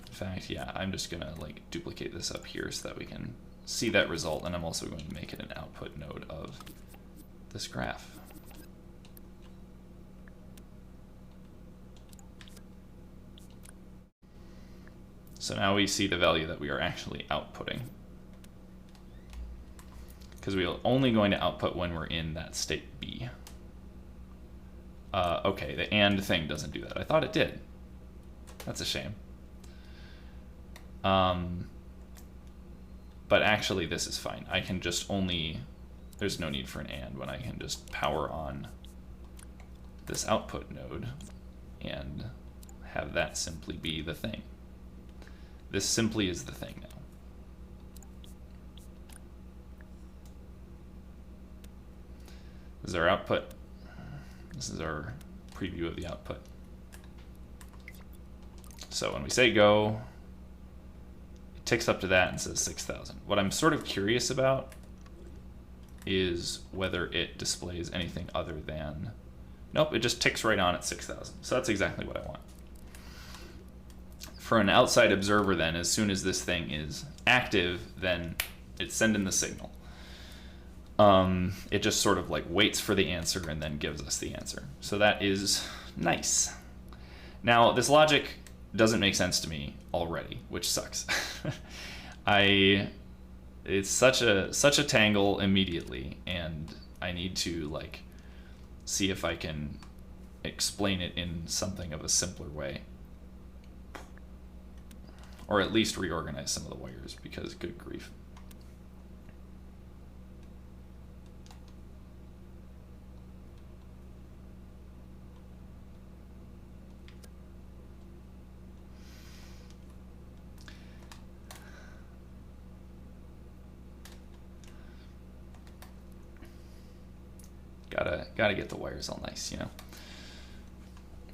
In fact, yeah, I'm just gonna, like, duplicate this up here so that we can see that result, and I'm also going to make it an output node of this graph. So now we see the value that we are actually outputting. Because we are only going to output when we're in that state B. Okay, the AND thing doesn't do that. I thought it did. That's a shame. But actually this is fine. I can just only, there's no need for an AND when I can just power on this output node and have that simply be the thing. This simply is the thing now. This is our output. This is our preview of the output. So when we say go, it ticks up to that and says 6,000. What I'm sort of curious about is whether it displays anything other than, nope, it just ticks right on at 6,000. So that's exactly what I want. For an outside observer then, as soon as this thing is active, then it's sending the signal. It just sort of like waits for the answer and then gives us the answer. So that is nice. Now this logic doesn't make sense to me already, which sucks. It's such a tangle immediately, and I need to like see if I can explain it in something of a simpler way. Or at least reorganize some of the wires, because good grief. Gotta get the wires all nice, you know.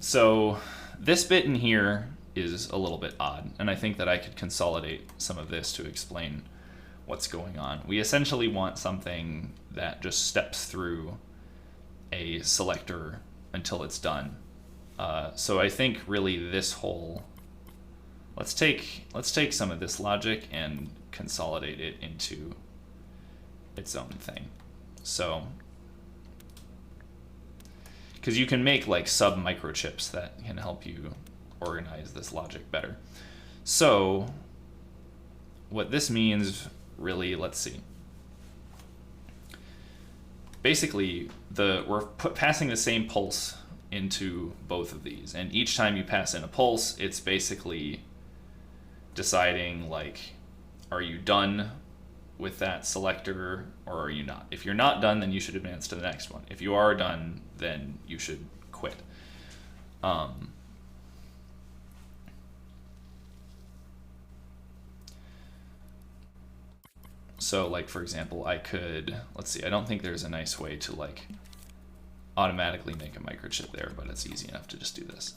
So this bit in here is a little bit odd, and I think that I could consolidate some of this to explain what's going on. We essentially want something that just steps through a selector until it's done. So I think really this whole, let's take some of this logic and consolidate it into its own thing. So, because you can make like sub microchips that can help you organize this logic better. So what this means really, let's see. Basically, we're passing the same pulse into both of these, and each time you pass in a pulse, it's basically deciding like, are you done with that selector or are you not? If you're not done, then you should advance to the next one. If you are done, then you should quit. So like, for example, I could, let's see, I don't think there's a nice way to like automatically make a microchip there, but it's easy enough to just do this.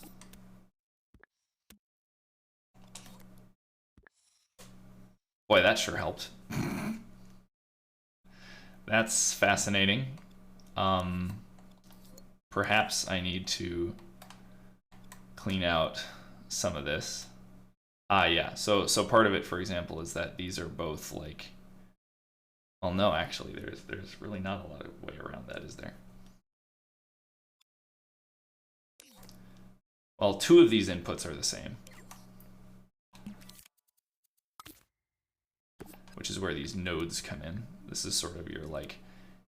Boy, that sure helped. That's fascinating. Perhaps I need to clean out some of this. Yeah, so part of it, for example, is that these are both like, well, no, actually, there's really not a lot of way around that, is there? Well, two of these inputs are the same, which is where these nodes come in. This is sort of your like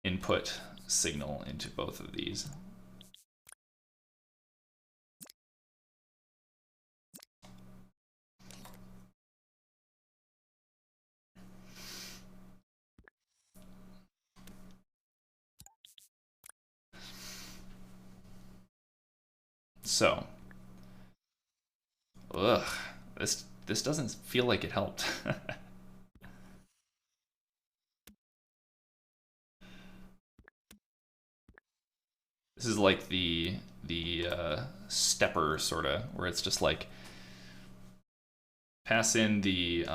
input signal into both of these. So, ugh, this doesn't feel like it helped. This is like the stepper sorta, where it's just like pass in the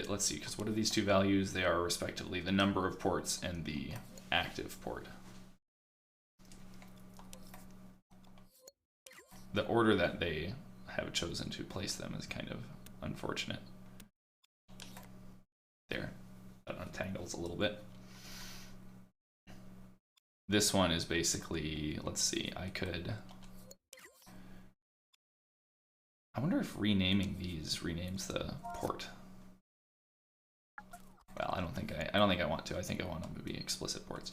let's see, because what are these two values? They are respectively the number of ports and the active port. The order that they have chosen to place them is kind of unfortunate. There, that untangles a little bit. This one is basically, let's see, I could I wonder if renaming these renames the port. Well, I don't think I want to. I think I want them to be explicit ports.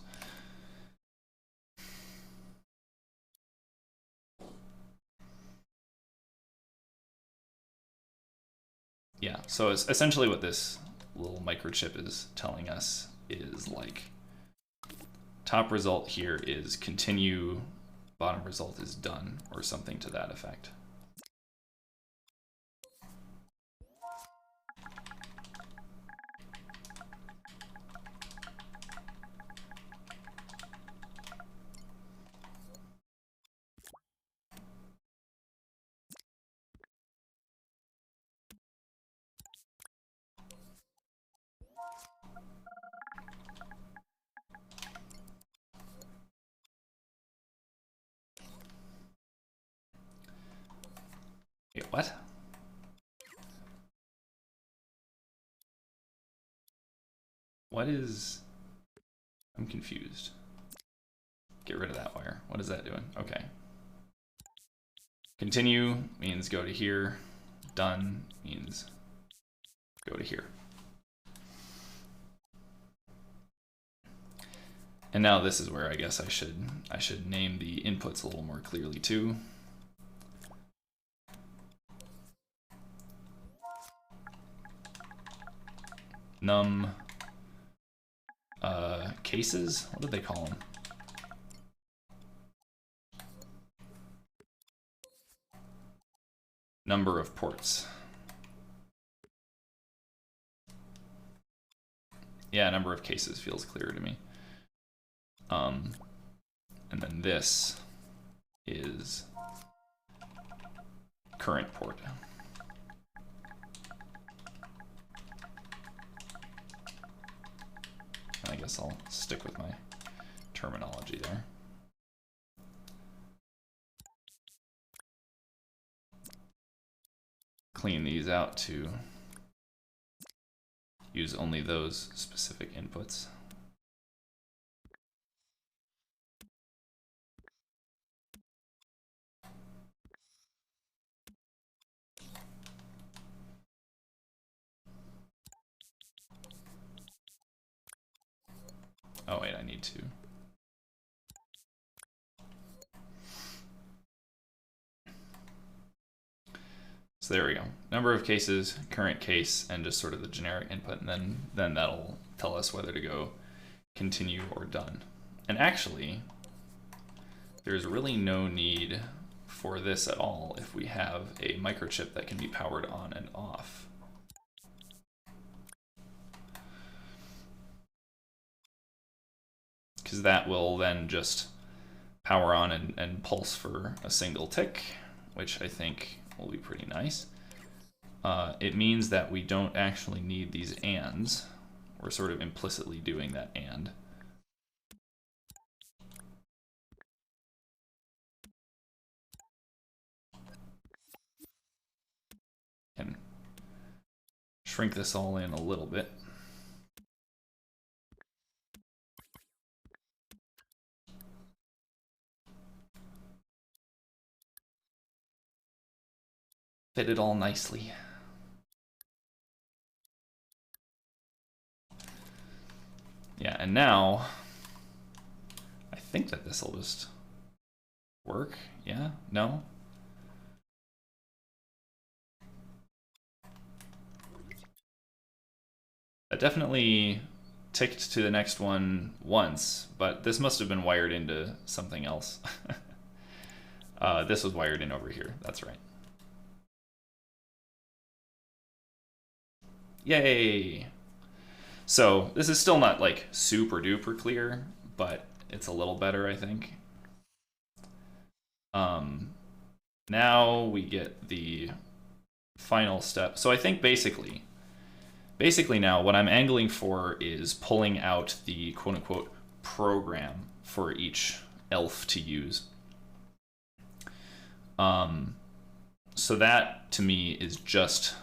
Yeah, so it's essentially what this little microchip is telling us is like top result here is continue, bottom result is done, or something to that effect. Wait, what? What is... I'm confused. Get rid of that wire. What is that doing? Okay. Continue means go to here. Done means go to here. And now this is where I guess I should name the inputs a little more clearly too. Num cases? What did they call them? Number of ports. Yeah, number of cases feels clearer to me. And then this is current port. I guess I'll stick with my terminology there. Clean these out to use only those specific inputs. Oh wait, I need to. So there we go. Number of cases, current case, and just sort of the generic input, and then that'll tell us whether to go continue or done. And actually, there's really no need for this at all if we have a microchip that can be powered on and off. Because that will then just power on and pulse for a single tick, which I think will be pretty nice. It means that we don't actually need these ands. We're sort of implicitly doing that and. Can shrink this all in a little bit. Fit it all nicely. Yeah, and now I think that this will just work. Yeah? No? That definitely ticked to the next one once, but this must have been wired into something else. This was wired in over here. That's right. Yay! So this is still not like super duper clear, but it's a little better, I think. Now we get the final step. So I think basically now what I'm angling for is pulling out the quote-unquote program for each elf to use. So that to me is just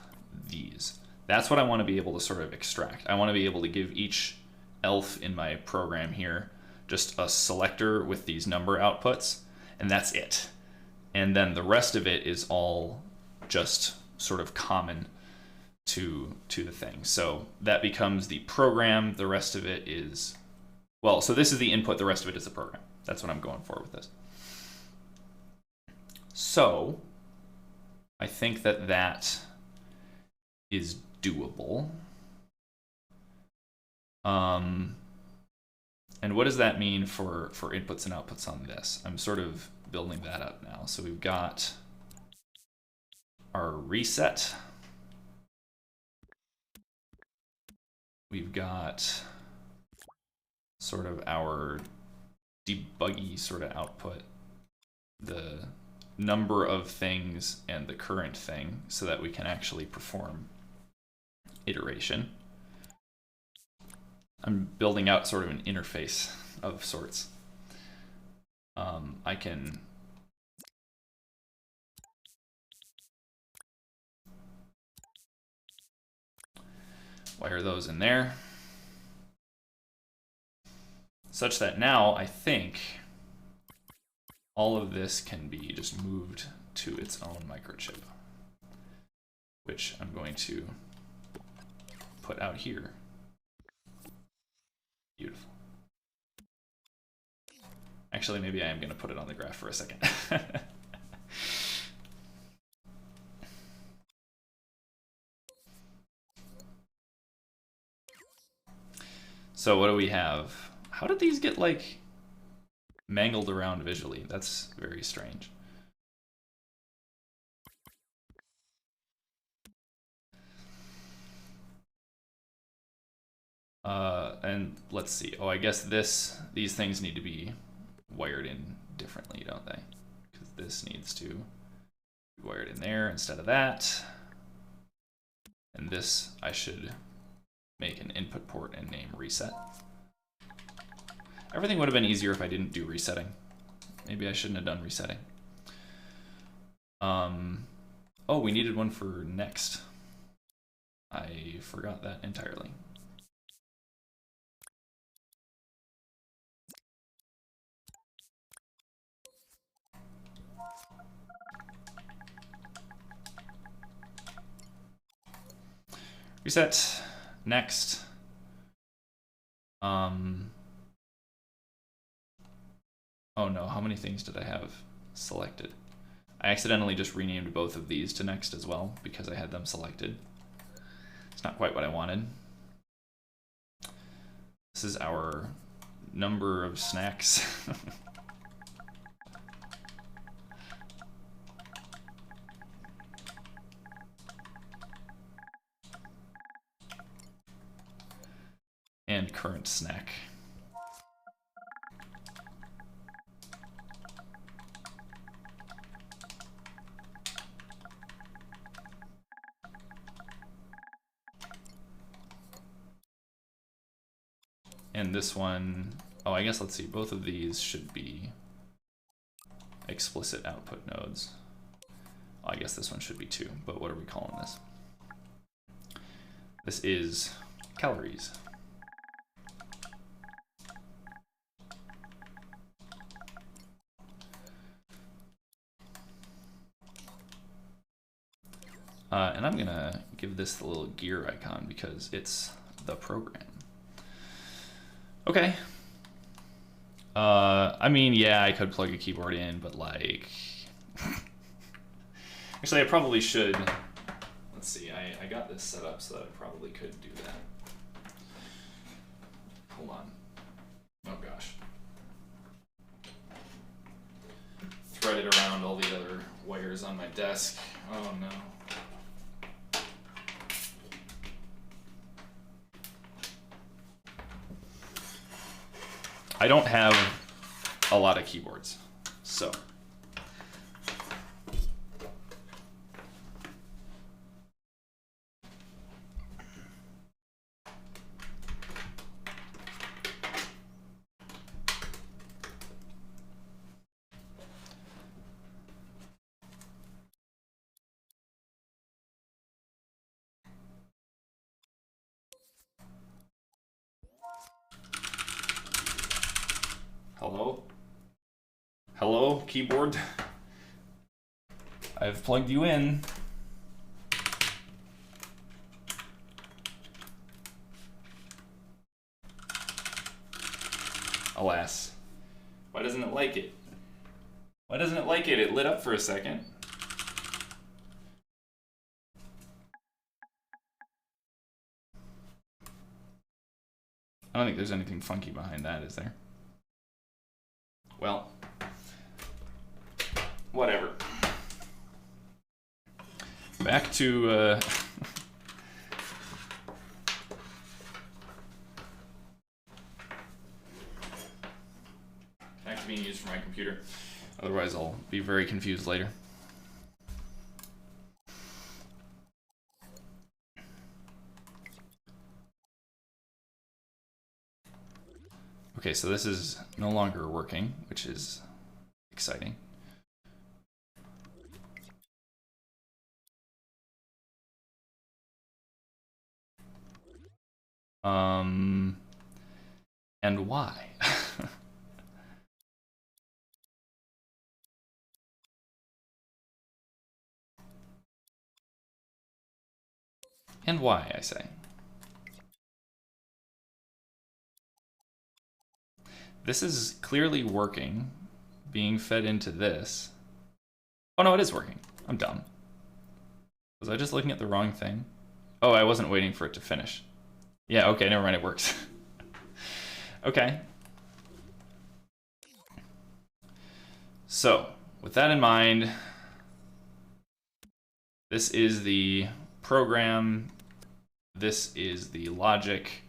these. That's what I want to be able to sort of extract. I want to be able to give each elf in my program here just a selector with these number outputs, and that's it. And then the rest of it is all just sort of common to the thing. So that becomes the program. The rest of it is, well, so this is the input. The rest of it is the program. That's what I'm going for with this. So I think that that is doable. And what does that mean for inputs and outputs on this? I'm sort of building that up now. So we've got our reset. We've got sort of our debuggy sort of output, the number of things and the current thing so that we can actually perform iteration. I'm building out sort of an interface of sorts. I can wire those in there such that now I think all of this can be just moved to its own microchip, which I'm going to put out here. Beautiful. Actually, maybe I am going to put it on the graph for a second. So what do we have? How did these get like mangled around visually? That's very strange. And let's see. Oh, I guess these things need to be wired in differently, don't they? Because this needs to be wired in there instead of that. And this I should make an input port and name reset. Everything would have been easier if I didn't do resetting. Maybe I shouldn't have done resetting. Oh, we needed one for next. I forgot that entirely. Reset, next. Oh no, how many things did I have selected? I accidentally just renamed both of these to next as well because I had them selected. It's not quite what I wanted. This is our number of snacks. And current snack. And this one, oh, I guess let's see, both of these should be explicit output nodes. Well, I guess this one should be too, but what are we calling this? This is calories. And I'm gonna give this the little gear icon because it's the program. Okay. I mean, yeah, I could plug a keyboard in, but like, actually, I probably should. Let's see, I got this set up so that I probably could do that. Hold on. Oh gosh. Threaded around all the other wires on my desk. Oh no. I don't have a lot of keyboards, so. Hello? Hello, keyboard? I've plugged you in. Alas. Why doesn't it like it? Why doesn't it like it? It lit up for a second. I don't think there's anything funky behind that, is there? Well, whatever. Back to back to being used for my computer. Otherwise, I'll be very confused later. Okay, so this is no longer working, which is exciting. And why? And why, I say. This is clearly working, being fed into this. Oh no, it is working. I'm dumb. Was I just looking at the wrong thing? Oh, I wasn't waiting for it to finish. Yeah, okay, never mind, it works. Okay. So, with that in mind, this is the program, this is the logic,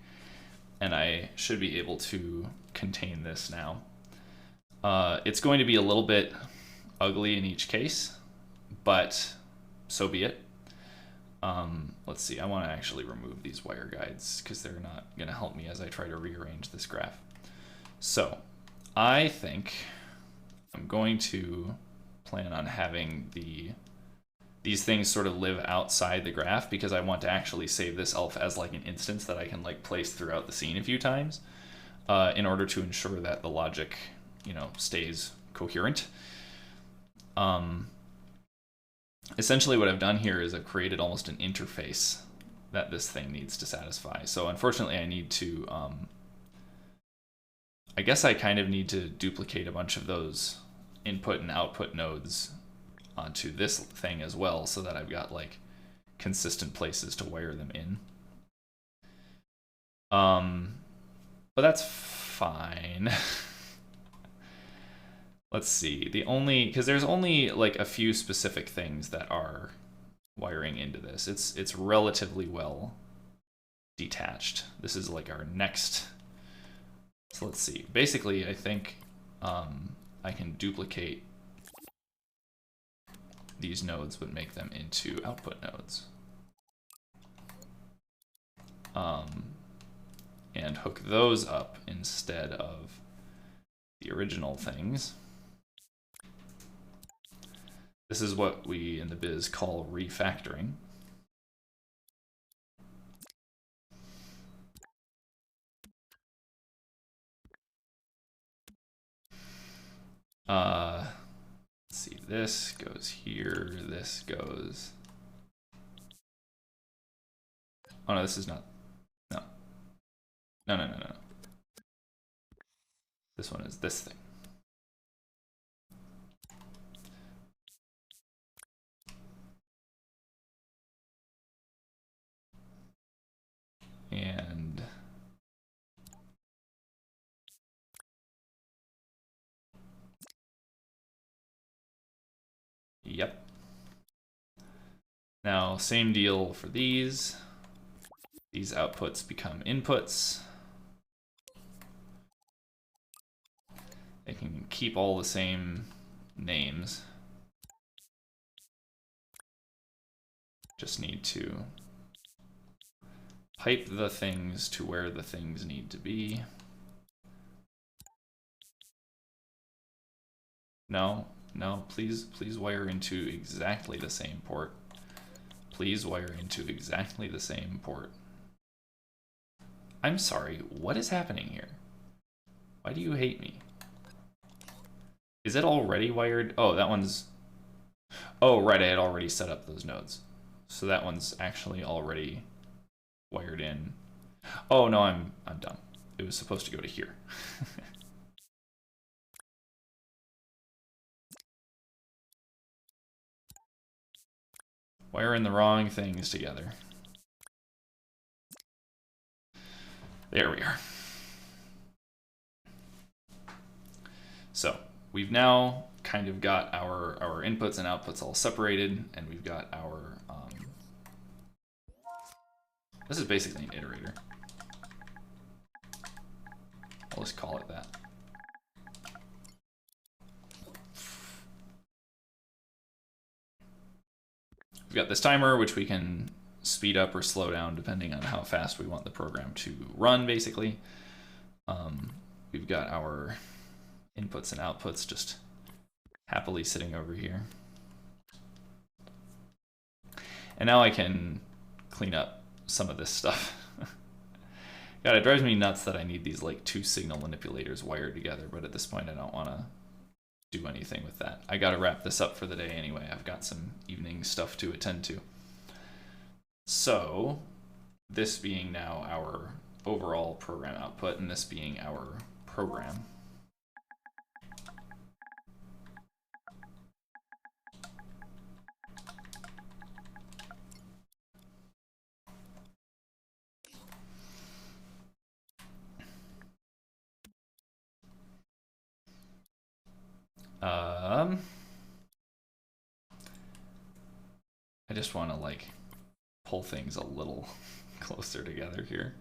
and I should be able to contain this now. It's going to be a little bit ugly in each case, but so be it. Let's see, I want to actually remove these wire guides because they're not going to help me as I try to rearrange this graph. So I think I'm going to plan on having these things sort of live outside the graph because I want to actually save this elf as like an instance that I can like place throughout the scene a few times in order to ensure that the logic, you know, stays coherent. Essentially what I've done here is I've created almost an interface that this thing needs to satisfy. So unfortunately I need to, I guess I kind of need to duplicate a bunch of those input and output nodes onto this thing as well so that I've got like consistent places to wire them in. But that's fine. Let's see, because there's only like a few specific things that are wiring into this. It's relatively well detached. This is like our next, so let's see. Basically, I think I can duplicate these nodes but make them into output nodes. And hook those up instead of the original things. This is what we in the biz call refactoring. Let's see, this goes here, this goes. Oh no, this is not. No. No. This one is this thing. And yep. Now, same deal for these. These outputs become inputs. They can keep all the same names. Just need to pipe the things to where the things need to be. No, please wire into exactly the same port. Please wire into exactly the same port. I'm sorry, what is happening here? Why do you hate me? Is it already wired? Oh, that one's... Oh, right, I had already set up those nodes. So that one's actually already wired in. Oh, no, I'm dumb. It was supposed to go to here. Wiring the wrong things together. There we are. So we've now kind of got our inputs and outputs all separated, and we've got our, this is basically an iterator. I'll just call it that. We've got this timer, which we can speed up or slow down depending on how fast we want the program to run, basically. We've got our inputs and outputs just happily sitting over here. And now I can clean up some of this stuff. God, it drives me nuts that I need these like 2 signal manipulators wired together, but at this point I don't want to do anything with that. I got to wrap this up for the day anyway. I've got some evening stuff to attend to. So this being now our overall program output, and this being our program. I just want to like pull things a little closer together here.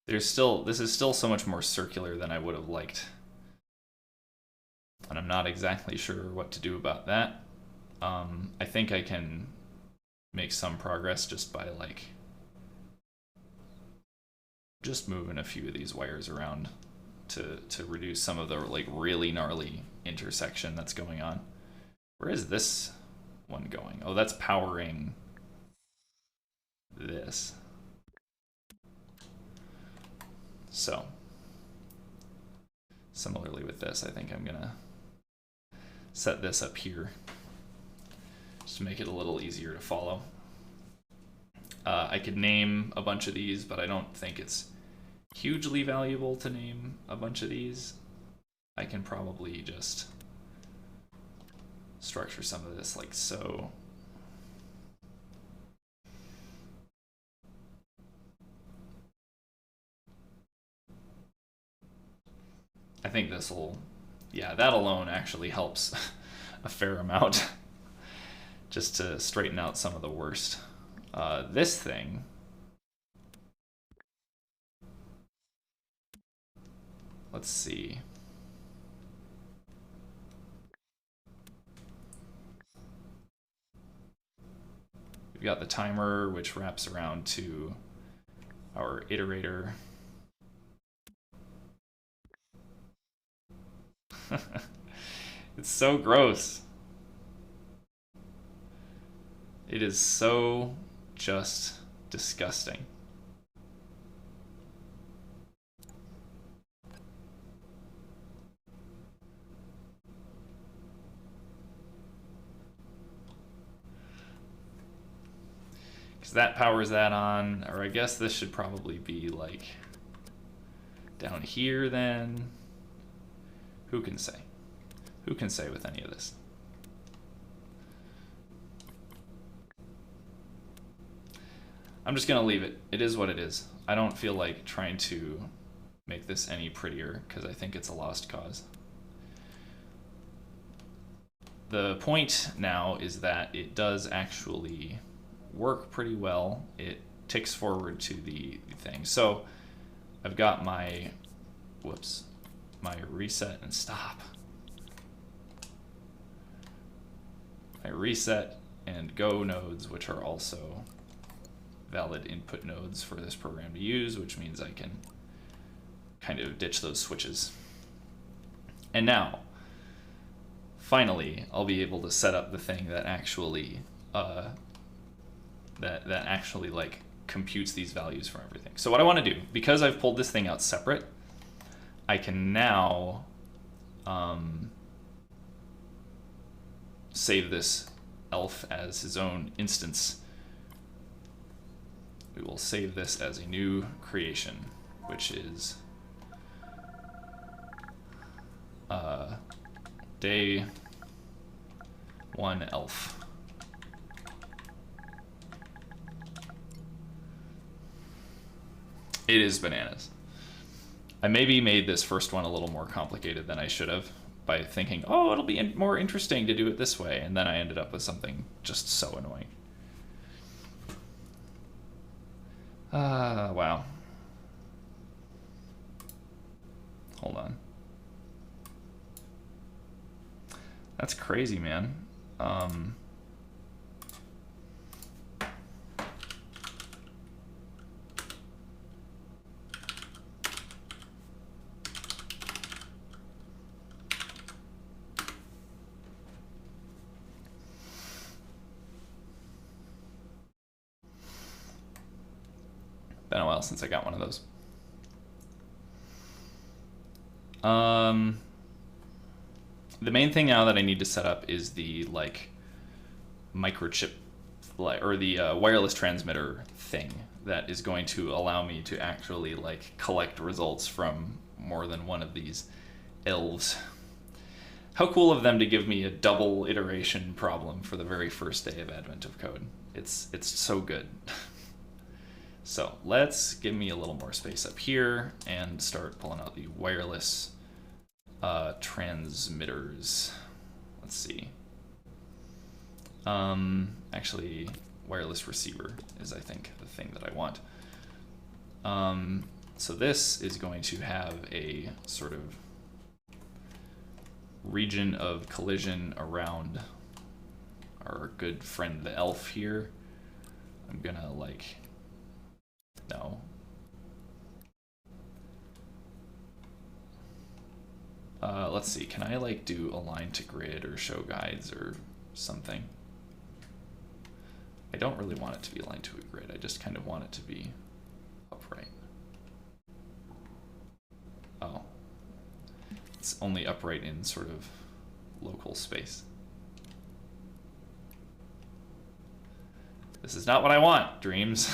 This is still so much more circular than I would have liked. And I'm not exactly sure what to do about that. I think I can make some progress just by like just moving a few of these wires around to reduce some of the like really gnarly intersection that's going on. Where is this one going? Oh, that's powering this. So similarly with this, I think I'm gonna set this up here just to make it a little easier to follow. I could name a bunch of these, but I don't think it's hugely valuable to name a bunch of these. I can probably just structure some of this like so. I think this will, yeah, that alone actually helps a fair amount just to straighten out some of the worst. This thing, let's see. We've got the timer, which wraps around to our iterator. It's so gross. It is so just disgusting. Because that powers that on, or I guess this should probably be like down here then. Who can say? Who can say with any of this? I'm just gonna leave it. It is what it is. I don't feel like trying to make this any prettier because I think it's a lost cause. The point now is that it does actually work pretty well. It ticks forward to the thing. So I've got my, whoops, my reset and stop. My reset and go nodes, which are also valid input nodes for this program to use, which means I can kind of ditch those switches. And now, finally, I'll be able to set up the thing that actually that actually like computes these values for everything. So what I want to do, because I've pulled this thing out separate, I can now save this elf as his own instance we will save this as a new creation, which is day 1 elf. It is bananas. I maybe made this first one a little more complicated than I should have by thinking, oh, it'll be more interesting to do it this way, and then I ended up with something just so annoying. Wow. Hold on. That's crazy, man. Been a while since I got one of those. The main thing now that I need to set up is the like microchip or the wireless transmitter thing that is going to allow me to actually like collect results from more than one of these elves. How cool of them to give me a double iteration problem for the very first day of Advent of Code. It's so good. So let's give me a little more space up here and start pulling out the wireless transmitters. Let's see. Actually, wireless receiver is, I think, the thing that I want. So this is going to have a sort of region of collision around our good friend the elf here. I'm gonna like, no. Let's see, can I like do align to grid or show guides or something? I don't really want it to be aligned to a grid, I just kind of want it to be upright. Oh. It's only upright in sort of local space. This is not what I want, Dreams.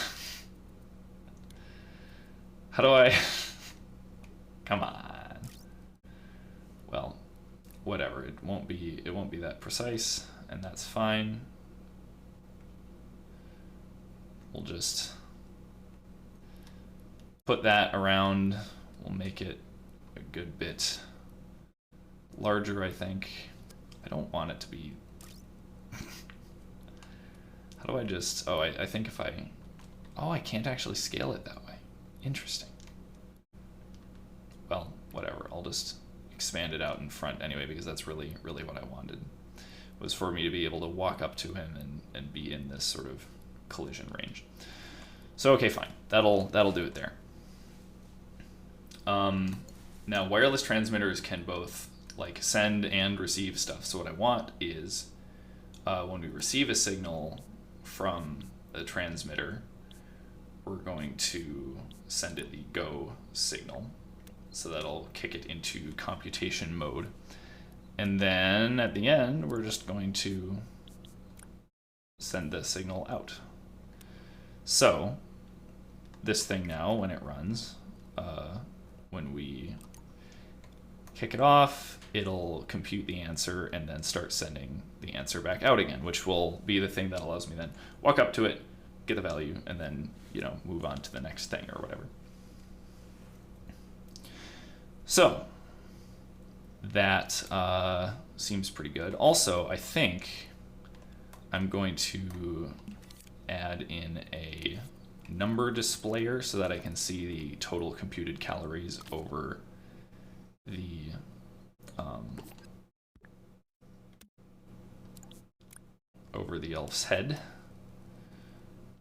How do I... Come on. Well, whatever. It won't be that precise, and that's fine. We'll just put that around. We'll make it a good bit larger, I think. I don't want it to be... How do I just... Oh, I think if I... Oh, I can't actually scale it that way. Interesting. Well, whatever. I'll just expand it out in front anyway, because that's really what I wanted, was for me to be able to walk up to him and be in this sort of collision range. So okay, fine. That'll do it there. Now wireless transmitters can both like send and receive stuff. So what I want is when we receive a signal from the transmitter, we're going to send it the go signal. So that'll kick it into computation mode. And then at the end, we're just going to send the signal out. So this thing now, when it runs, when we kick it off, it'll compute the answer and then start sending the answer back out again, which will be the thing that allows me then walk up to it, get the value, and then, you know, move on to the next thing or whatever. So that seems pretty good. Also, I think I'm going to add in a number displayer so that I can see the total computed calories over the elf's head.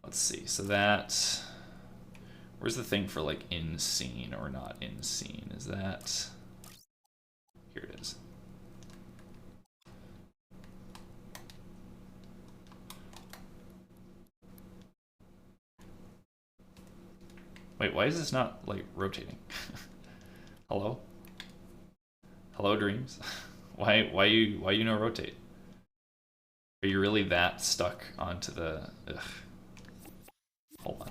Let's see. So that... Where's the thing for like in scene or not in scene? Is that... Here it is. Wait, why is this not like rotating? Hello? Hello, Dreams? why you no rotate? Are you really that stuck onto the... Ugh. Hold on.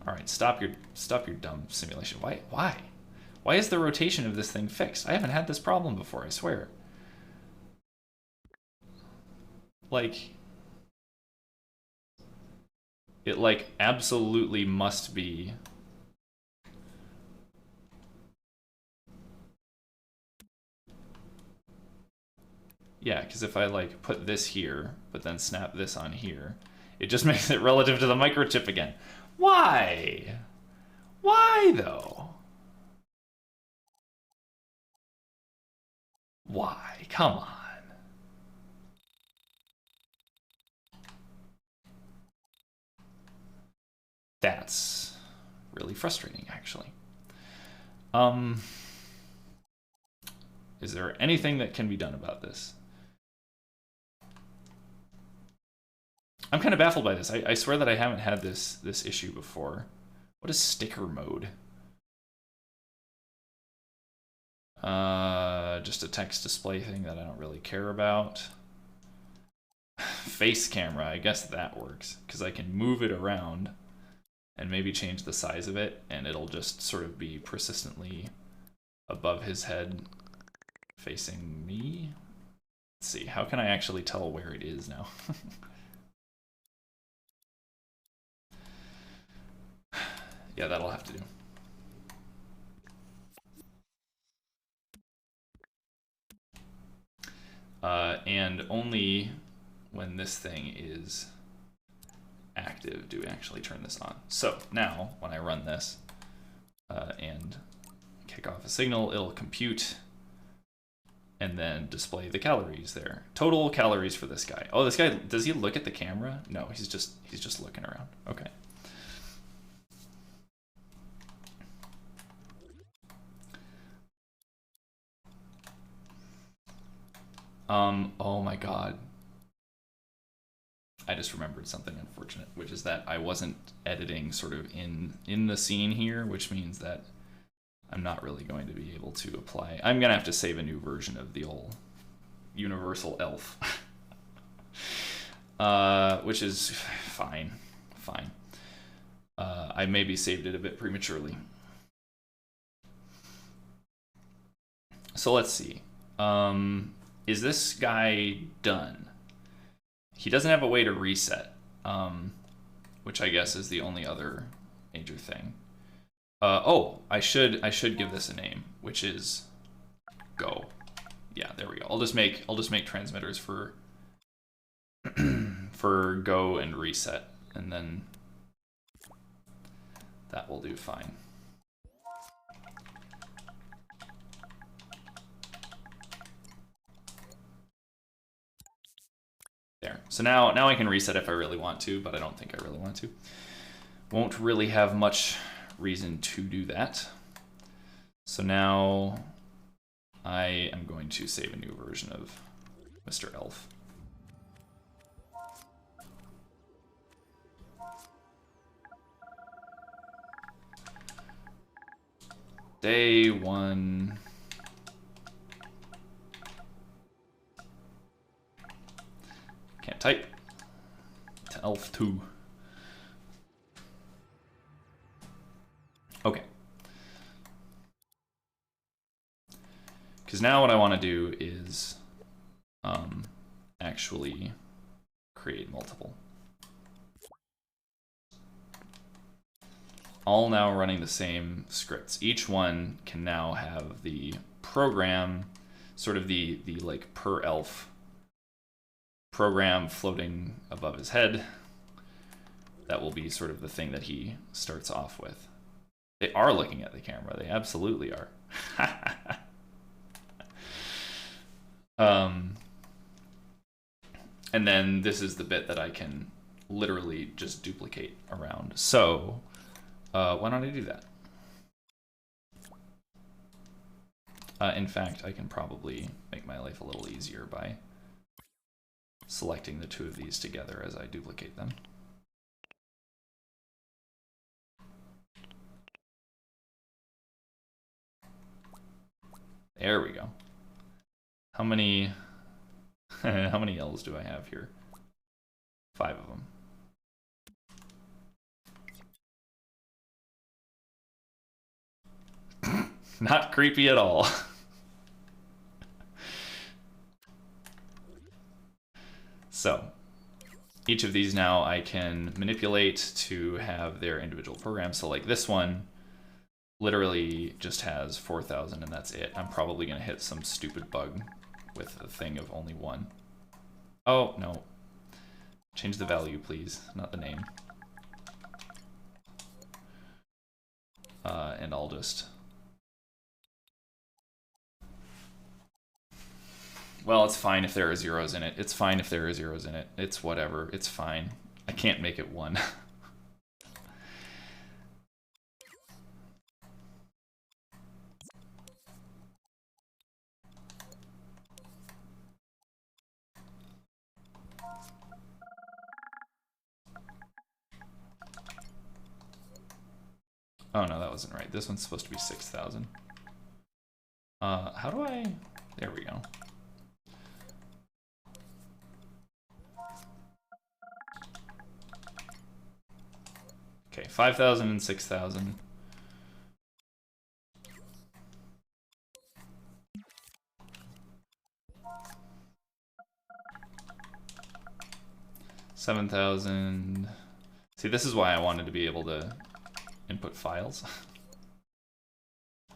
All right, stop your dumb simulation. Why? Why is the rotation of this thing fixed? I haven't had this problem before, I swear. Like, it like absolutely must be. Yeah, because if I like put this here, but then snap this on here, it just makes it relative to the microchip again. Why? Why though? Why? Come on. That's really frustrating, actually. Is there anything that can be done about this? I'm kind of baffled by this. I swear that I haven't had this issue before. What is sticker mode? Just a text display thing that I don't really care about. Face camera, I guess that works, because I can move it around and maybe change the size of it, and it'll just sort of be persistently above his head facing me. Let's see, how can I actually tell where it is now? Yeah, that'll have to do. And only when this thing is active do we actually turn this on. So now, when I run this and kick off a signal, it'll compute and then display the calories there. Total calories for this guy. Oh, this guy, does he look at the camera? No, he's just looking around. Okay. Oh my god. I just remembered something unfortunate, which is that I wasn't editing sort of in the scene here, which means that I'm not really going to be able to apply. I'm gonna have to save a new version of the old universal elf. Which is fine. I maybe saved it a bit prematurely. So let's see. Is this guy done? He doesn't have a way to reset, which I guess is the only other major thing. Oh, I should give this a name, which is Go. Yeah, there we go. I'll just make transmitters for for Go and reset, and then that will do fine. There. So now I can reset if I really want to, but I don't think I really want to. Won't really have much reason to do that. So now I am going to save a new version of Mr. Elf. Day 1. Can't type. To Elf 2. Okay. Because now what I want to do is actually create multiple. All now running the same scripts. Each one can now have the program, sort of the like per elf program floating above his head. That will be sort of the thing that he starts off with. They are looking at the camera. They absolutely are. And then this is the bit that I can literally just duplicate around. So why don't I do that? In fact, I can probably make my life a little easier by selecting the two of these together as I duplicate them. There we go. How many How many L's do I have here? 5 of them. Not creepy at all. So, each of these now I can manipulate to have their individual programs. So like this one literally just has 4,000 and that's it. I'm probably gonna hit some stupid bug with a thing of only 1. Oh, no. Change the value, please, not the name. And I'll just... Well, it's fine if there are zeros in it. It's fine if there are zeros in it. It's whatever. It's fine. I can't make it 1. Oh no, that wasn't right. This one's supposed to be 6,000. How do I... There we go. Okay, 5,000 and 6,000. $7,000. See, this is why I wanted to be able to input files.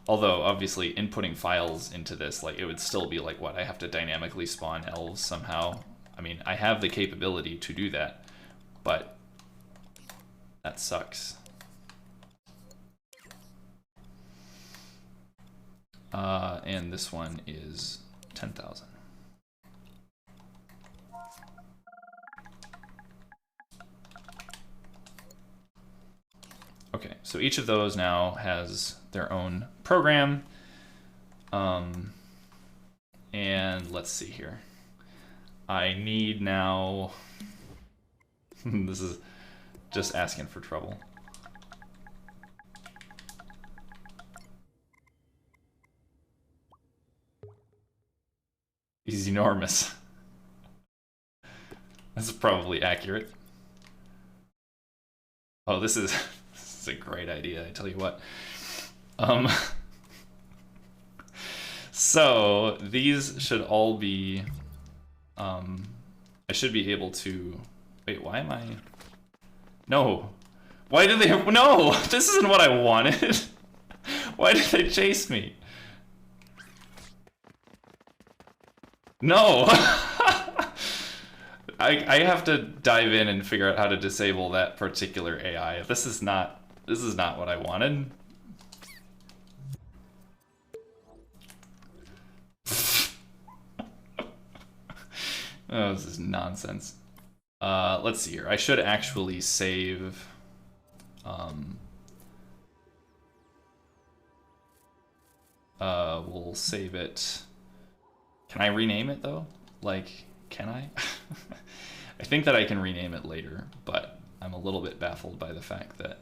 Although, obviously, inputting files into this, like, it would still be like, what, I have to dynamically spawn elves somehow? I mean, I have the capability to do that, but that sucks. And this one is 10,000. Okay, so each of those now has their own program. And let's see here. I need now... This is just asking for trouble. He's enormous. That's probably accurate. Oh, this is a great idea, I tell you what. So these should all be, I should be able to, wait, why am I, no. Why did they, no, this isn't what I wanted. Why did they chase me? No. I have to dive in and figure out how to disable that particular AI. This is not what I wanted. Oh, this is nonsense. Let's see here. I should actually save. We'll save it. Can I rename it though? Like, can I? I think that I can rename it later, but I'm a little bit baffled by the fact that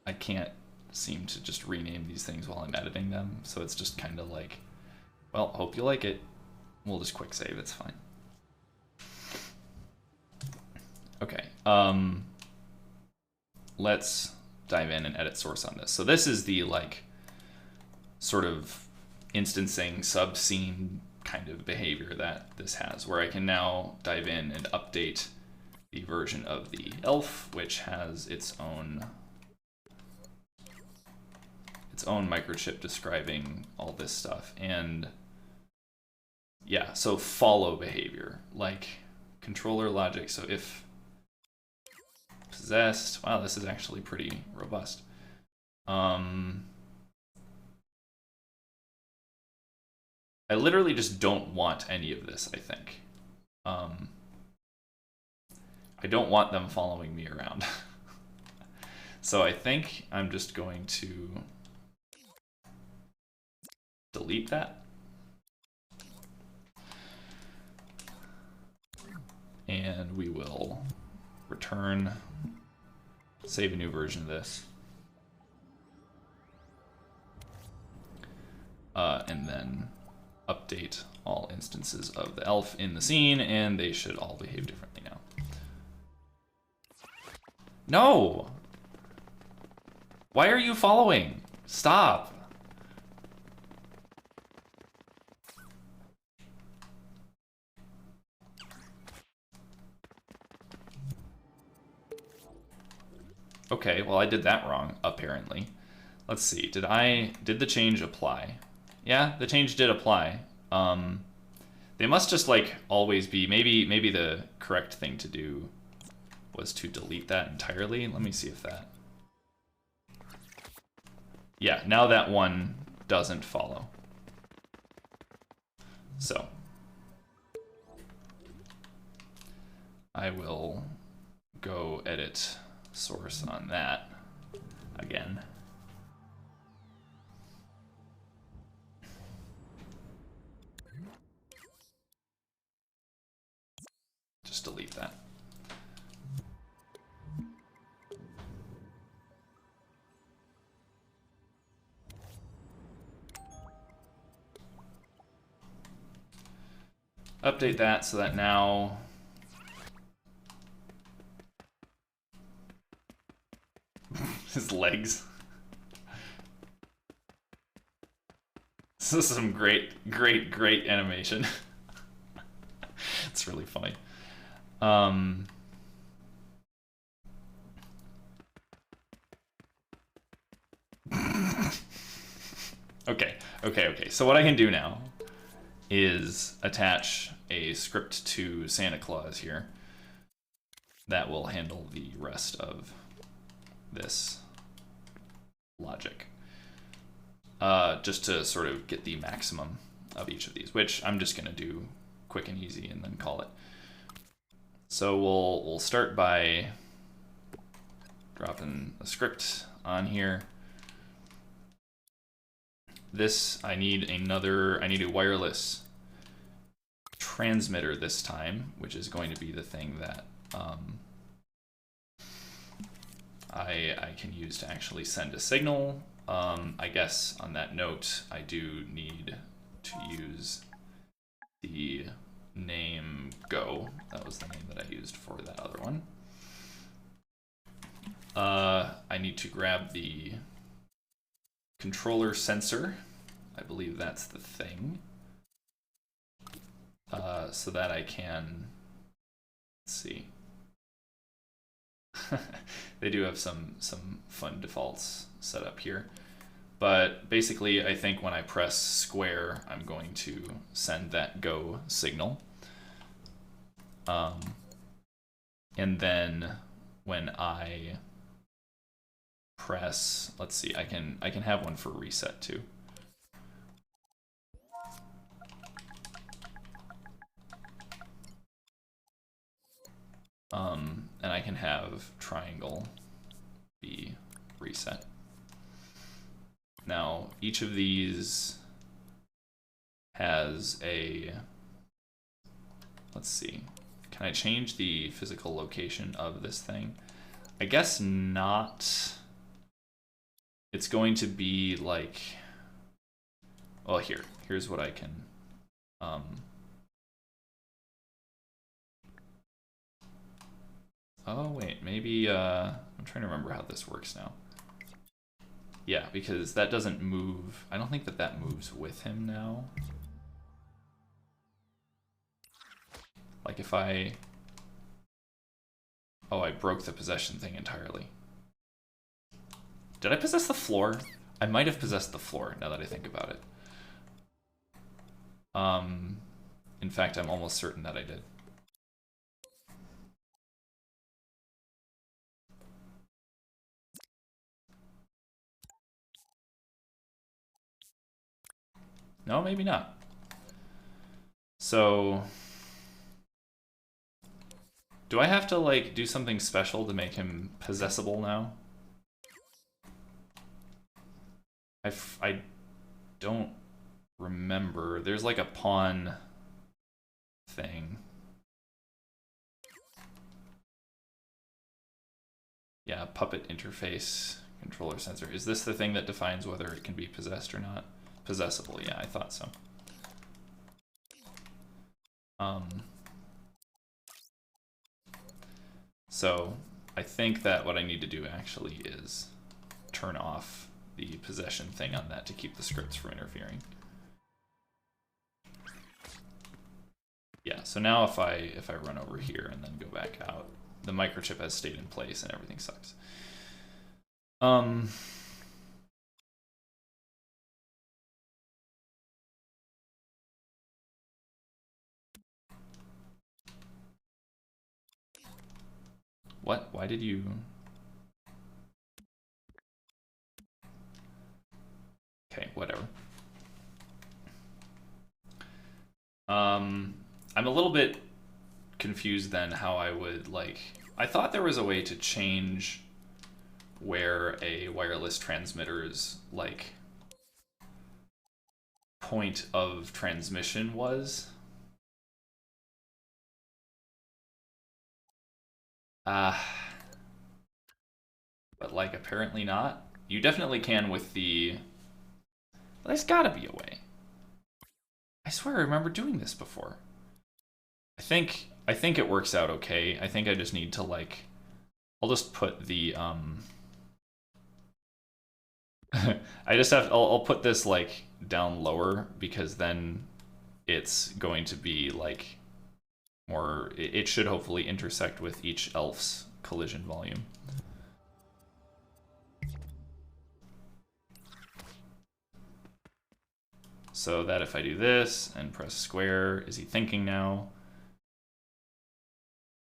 I can't seem to just rename these things while I'm editing them. So it's just kind of like, well, hope you like it. We'll just quick save, it's fine. Okay, let's dive in and edit source on this. So this is the like sort of instancing sub-scene kind of behavior that this has, where I can now dive in and update the version of the elf, which has its own microchip describing all this stuff. And yeah, so follow behavior, like controller logic. So if possessed, wow, this is actually pretty robust. I literally just don't want any of this, I think. I don't want them following me around. So I think I'm just going to delete that. And we will return, save a new version of this. And then update all instances of the elf in the scene, and they should all behave differently now. No! Why are you following? Stop! Okay, well I did that wrong, apparently. Let's see, did the change apply? Yeah, the change did apply. They must just like always be, maybe the correct thing to do was to delete that entirely. Let me see if that. Yeah, now that one doesn't follow. So I will go edit source on that again. Just delete that. Update that so that now his legs. This is some great animation. It's really funny. Okay. So what I can do now is attach a script to Santa Claus here that will handle the rest of this logic. Just to sort of get the maximum of each of these, which I'm just gonna do quick and easy and then call it. So we'll start by dropping a script on here. This, I need a wireless transmitter this time, which is going to be the thing that I can use to actually send a signal. I guess on that note, I do need to use the name Go. That was the name that I used for that other one. I need to grab the controller sensor. I believe that's the thing. So that I can, let's see. They do have some fun defaults set up here. But basically, I think when I press square, I'm going to send that go signal. And then when I press, let's see, I can have one for reset too. And I can have triangle be reset. Now, each of these has a, let's see, can I change the physical location of this thing? I guess not. It's going to be like, well, here's what I can, oh wait, maybe, I'm trying to remember how this works now. Yeah, because that doesn't move. I don't think that moves with him now. Like if I... Oh, I broke the possession thing entirely. Did I possess the floor? I might have possessed the floor, now that I think about it. In fact, I'm almost certain that I did. No, maybe not. So, do I have to like do something special to make him possessible now? I don't remember. There's like a pawn thing. Yeah, puppet interface controller sensor. Is this the thing that defines whether it can be possessed or not? Possessible, yeah, I thought so. So I think that what I need to do actually is turn off the possession thing on that to keep the scripts from interfering. Yeah, so now if I run over here and then go back out, the microchip has stayed in place and everything sucks. What? Why did you... Okay, whatever. I'm a little bit confused then how I would, like... I thought there was a way to change where a wireless transmitter's, like, point of transmission was. But, like, apparently not. You definitely can with the... There's gotta be a way. I swear I remember doing this before. I think it works out okay. I think I just need to, like... I'll just put the, I'll put this, like, down lower, because then it's going to be, like, more... It should hopefully intersect with each elf's collision volume. So that if I do this and press square, is he thinking now?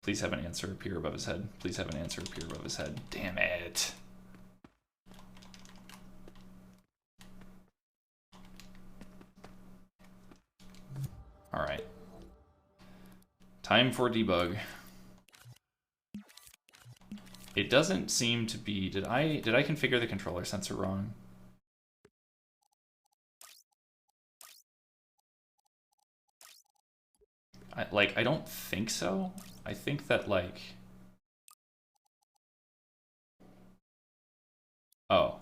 Please have an answer appear above his head. Please have an answer appear above his head. Damn it. All right. Time for debug. It doesn't seem to be... Did I configure the controller sensor wrong? I don't think so. I think that, like... Oh.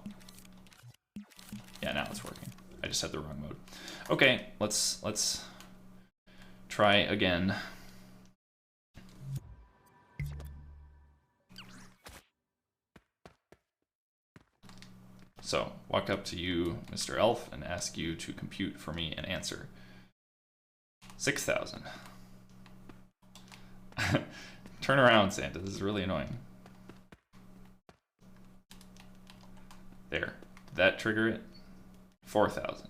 Yeah, now it's working. I just had the wrong mode. Okay, let's try again. So, walk up to you, Mr. Elf, and ask you to compute for me an answer. 6,000. Turn around, Santa. This is really annoying. There. Did that trigger it? 4,000.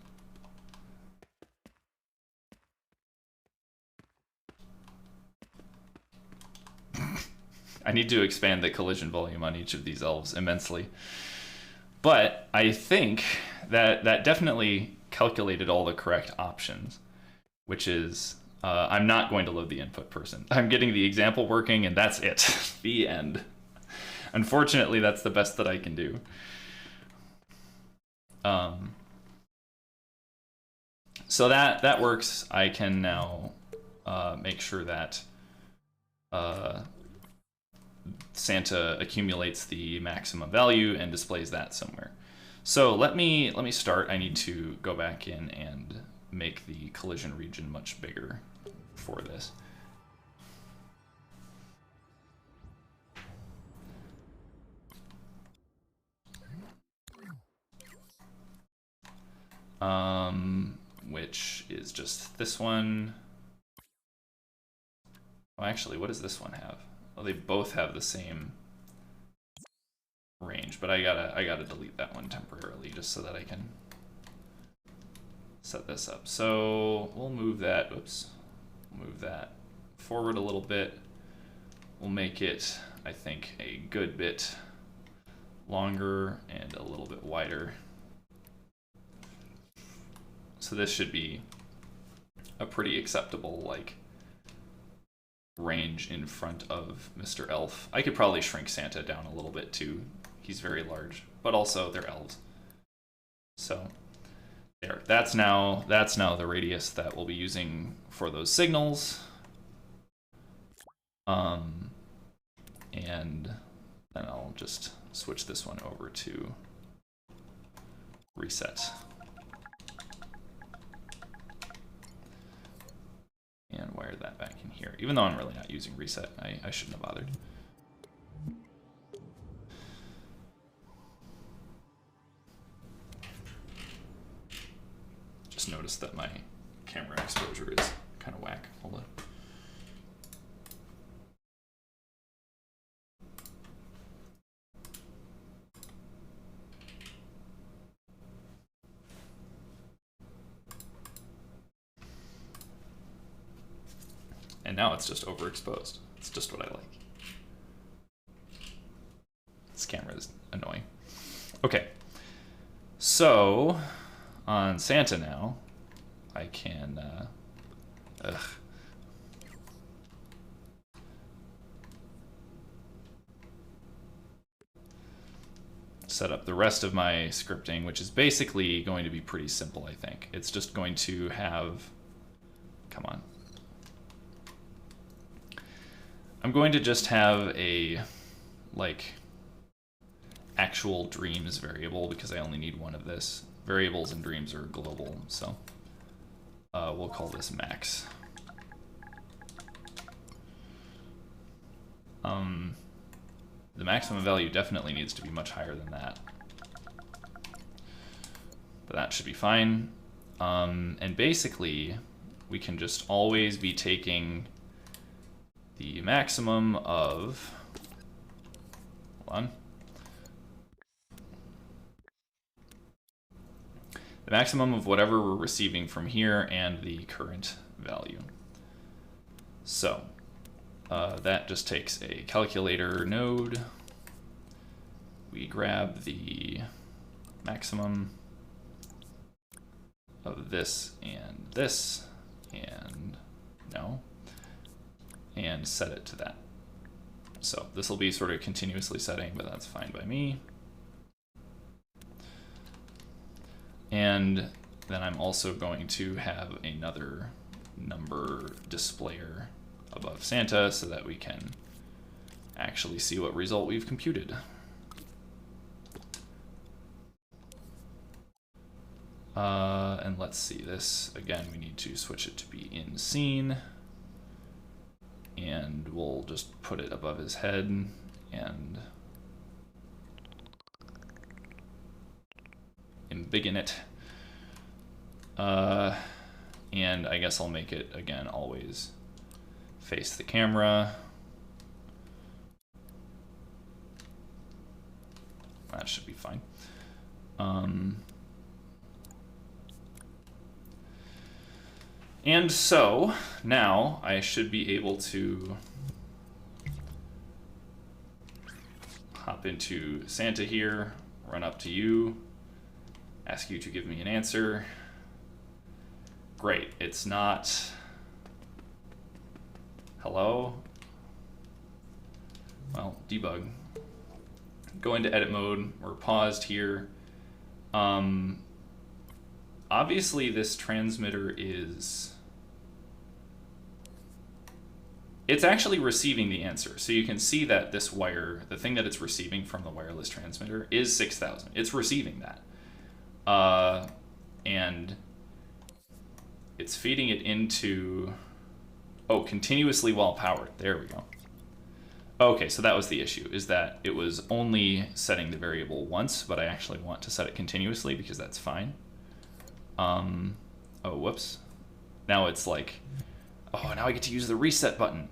I need to expand the collision volume on each of these elves immensely. But I think that that definitely calculated all the correct options, which is... I'm not going to load the input person. I'm getting the example working, and that's it. The end. Unfortunately, that's the best that I can do. So that works. I can now make sure that Santa accumulates the maximum value and displays that somewhere. So let me start. I need to go back in and make the collision region much bigger for this. Which is just this one. Oh, actually, what does this one have? Well, they both have the same range, but I gotta delete that one temporarily just so that I can set this up. So we'll move that, oops, move that forward a little bit. We'll make it, I think, a good bit longer and a little bit wider. So this should be a pretty acceptable, like, range in front of Mr. Elf. I could probably shrink Santa down a little bit too. He's very large, but also they're elves. So there, that's now the radius that we'll be using for those signals. And then I'll just switch this one over to reset. And wire wire that back in here. Even though I'm really not using reset, I shouldn't have bothered. Just noticed that my camera exposure is kind of whack. Hold on. And now it's just overexposed. It's just what I like. This camera is annoying. Okay. So, on Santa now, I can, set up the rest of my scripting, which is basically going to be pretty simple, I think. It's just going to have, come on. I'm going to just have a, like, actual dreams variable because I only need one of this. Variables and dreams are global, so we'll call this max. The maximum value definitely needs to be much higher than that, but that should be fine. And basically, we can just always be taking the maximum of, hold on, the maximum of whatever we're receiving from here and the current value. So that just takes a calculator node. We grab the maximum of this and no, and set it to that. So this will be sort of continuously setting, but that's fine by me. And then I'm also going to have another number displayer above Santa so that we can actually see what result we've computed. And let's see this. Again, we need to switch it to be in scene. And we'll just put it above his head and embiggen it. And I guess I'll make it, again, always face the camera. That should be fine. And so now I should be able to hop into Santa here, run up to you, ask you to give me an answer. Great, it's not hello. Well, debug. Go into edit mode, we're paused here. Obviously this transmitter is, it's actually receiving the answer. So you can see that this wire, the thing that it's receiving from the wireless transmitter is 6,000. It's receiving that. And it's feeding it into, oh, continuously while powered. There we go. Okay, so that was the issue, is that it was only setting the variable once, but I actually want to set it continuously because that's fine. Oh, whoops. Now it's like, oh, now I get to use the reset button.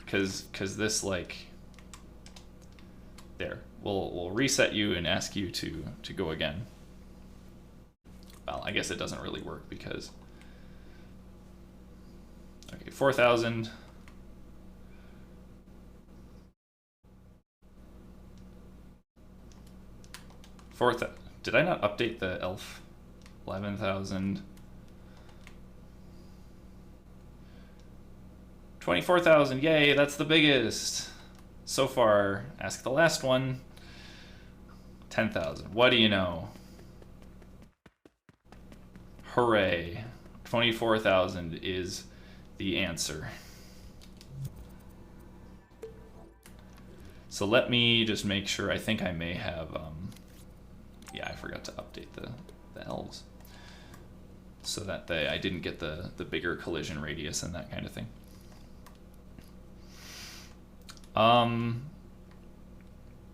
Because this, like, there. We'll reset you and ask you to go again. Well, I guess it doesn't really work because, okay, 4,000. Did I not update the ELF? 11,000. 24,000, yay, that's the biggest. So far, ask the last one. 10,000, what do you know? Hooray, 24,000 is the answer. So let me just make sure, I think I may have, yeah, I forgot to update the elves. so that I didn't get the bigger collision radius and that kind of thing.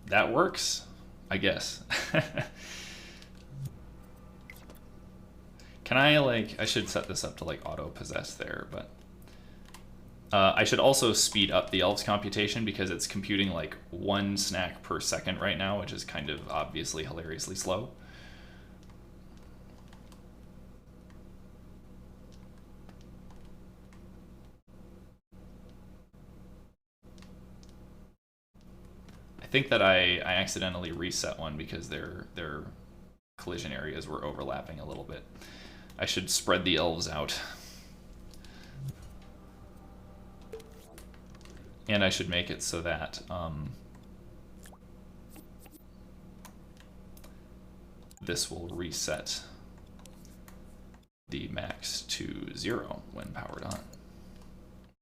That works, I guess. Can I, like, I should set this up to like auto possess there, but I should also speed up the elves computation because it's computing like 1 snack per second right now, which is kind of obviously hilariously slow. I think that I accidentally reset one because their collision areas were overlapping a little bit. I should spread the elves out. And I should make it so that this will reset the max to 0 when powered on,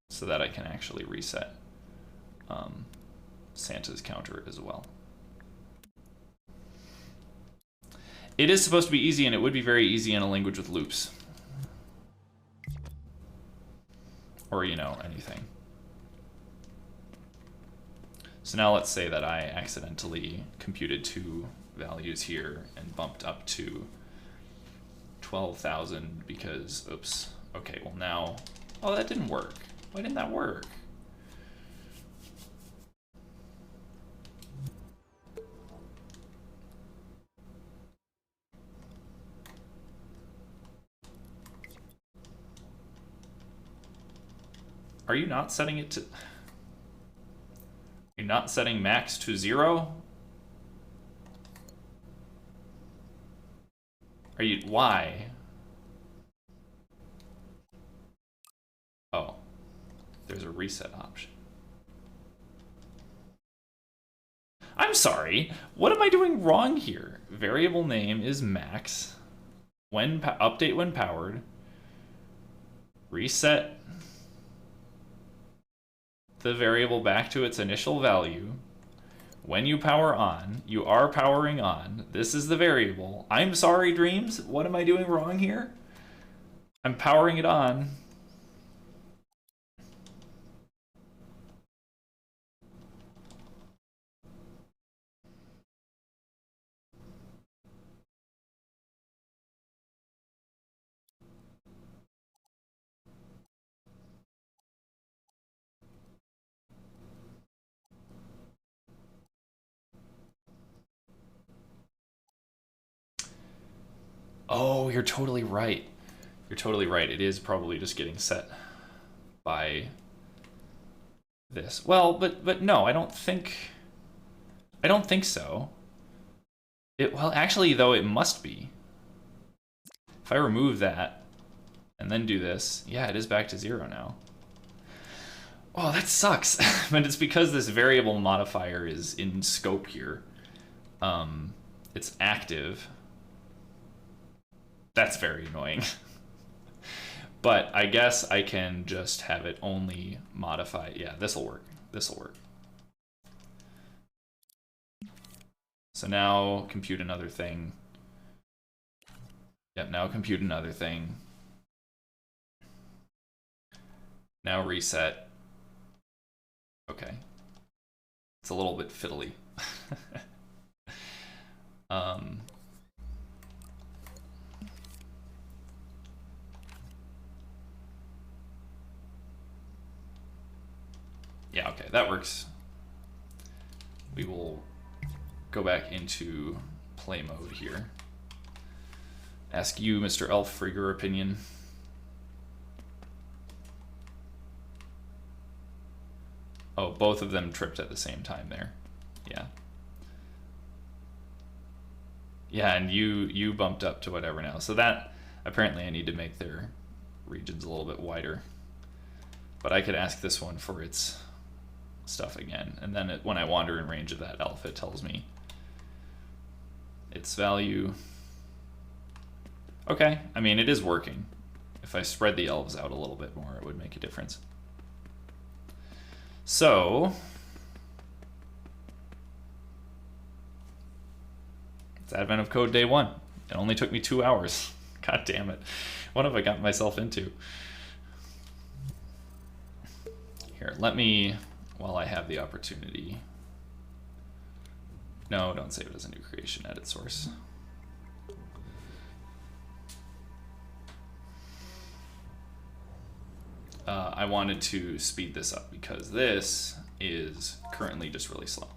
so that I can actually reset Santa's counter as well. It is supposed to be easy, and it would be very easy in a language with loops. Or, you know, anything. So now let's say that I accidentally computed 2 values here and bumped up to 12,000 because, oops, okay, well now, oh, that didn't work. Why didn't that work? Are you not setting it to... You're not setting max to 0? Are you... Why? Oh. There's a reset option. I'm sorry. What am I doing wrong here? Variable name is max. When update when powered. Reset the variable back to its initial value. When you power on, you are powering on. This is the variable. I'm sorry, Dreams. What am I doing wrong here? I'm powering it on. Oh, you're totally right. You're totally right. It is probably just getting set by this. Well, but no, I don't think so. Well, actually though, it must be. If I remove that and then do this, yeah, it is back to 0 now. Oh, that sucks. But it's because this variable modifier is in scope here. It's active. That's very annoying. But I guess I can just have it only modify. Yeah, this'll work. This'll work. So now compute another thing. Yep, now compute another thing. Now reset. Okay. It's a little bit fiddly. Yeah, okay, that works. We will go back into play mode here. Ask you, Mr. Elf, for your opinion. Oh, both of them tripped at the same time there. Yeah. Yeah, and you bumped up to whatever now. So that, apparently I need to make their regions a little bit wider. But I could ask this one for its stuff again. And then when I wander in range of that elf, it tells me its value. Okay, I mean, it is working. If I spread the elves out a little bit more, it would make a difference. So, it's Advent of Code day 1. It only took me 2 hours, God damn it. What have I got myself into? Here, let me, while I have the opportunity. No, don't save it as a new creation, edit source. I wanted to speed this up because this is currently just really slow.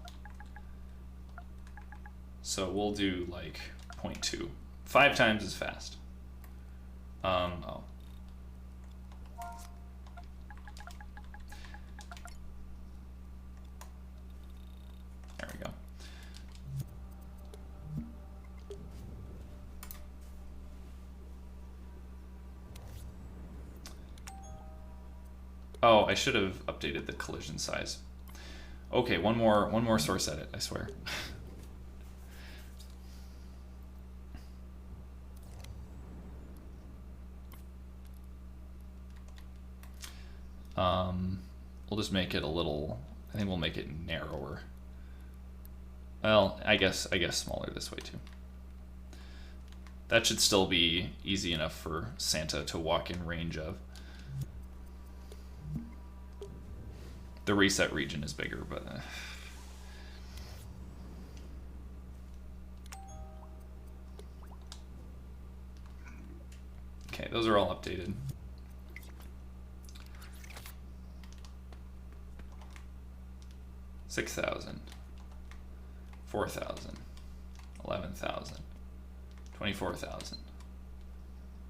So we'll do like 0.2, 5 times as fast. Oh. There we go. Oh, I should have updated the collision size. Okay, one more source edit, I swear. We'll just make it a little, I think we'll make it narrower. Well, I guess smaller this way too. That should still be easy enough for Santa to walk in range of. The reset region is bigger, but okay, those are all updated. 6,000, 4,000, 11,000, 24,000,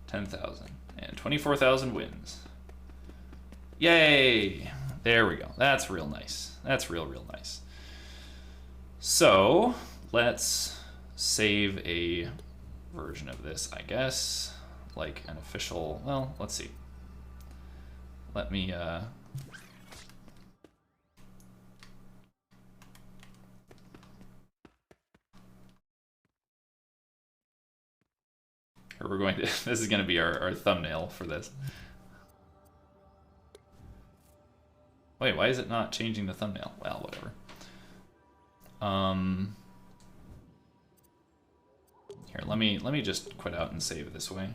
10,000, and 24,000 wins. Yay! There we go. That's real nice. That's real nice. So let's save a version of this, I guess, like an official, well, let's see. Let me, we're going to, this is going to be our thumbnail for this. Wait, why is it not changing the thumbnail? Well, whatever. Here, let me just quit out and save it this way,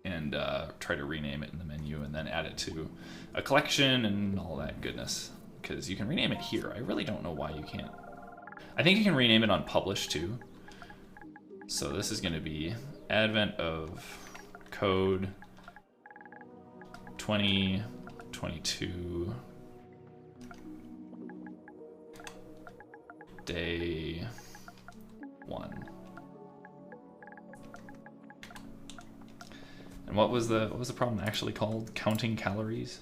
and try to rename it in the menu, and then add it to a collection and all that goodness. Because you can rename it here. I really don't know why you can't. I think you can rename it on publish too. So this is going to be Advent of Code 2022 Day 1. And what was the problem actually called? Counting calories?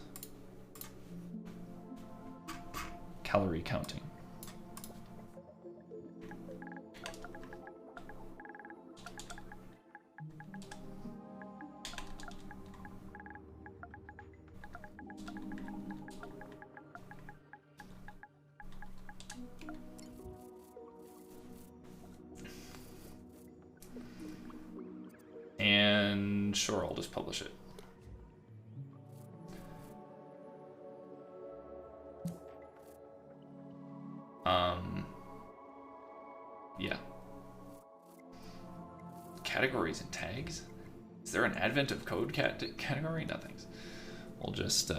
Calorie counting. And sure, I'll just publish it. Yeah. Categories and tags? Is there an Advent of Code category? Nothings. We'll just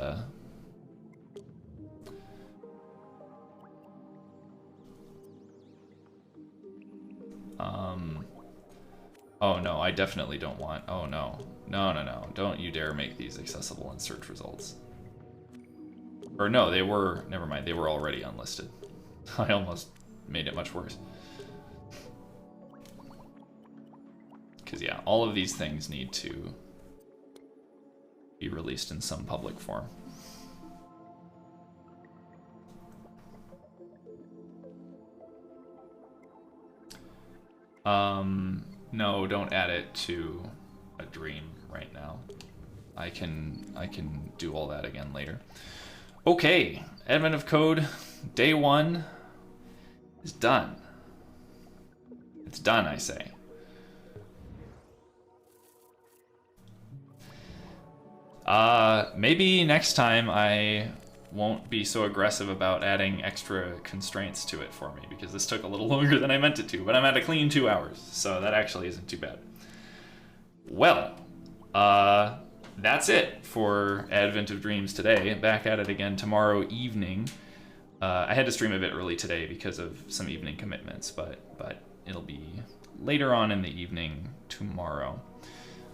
oh no, I definitely don't want, oh no. No, don't you dare make these accessible in search results. Or no, they were, never mind, they were already unlisted. I almost made it much worse. Because yeah, all of these things need to be released in some public form. No, don't add it to a dream right now. I can do all that again later. Okay, Advent of Code Day 1 is done. It's done, I say. Maybe next time I won't be so aggressive about adding extra constraints to it for me, because this took a little longer than I meant it to, but I'm at a clean 2 hours, so that actually isn't too bad. Well, That's it for Advent of Dreams today. Back at it again tomorrow evening. I had to stream a bit early today because of some evening commitments, but it'll be later on in the evening tomorrow.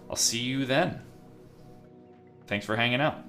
I'll see you then. Thanks for hanging out.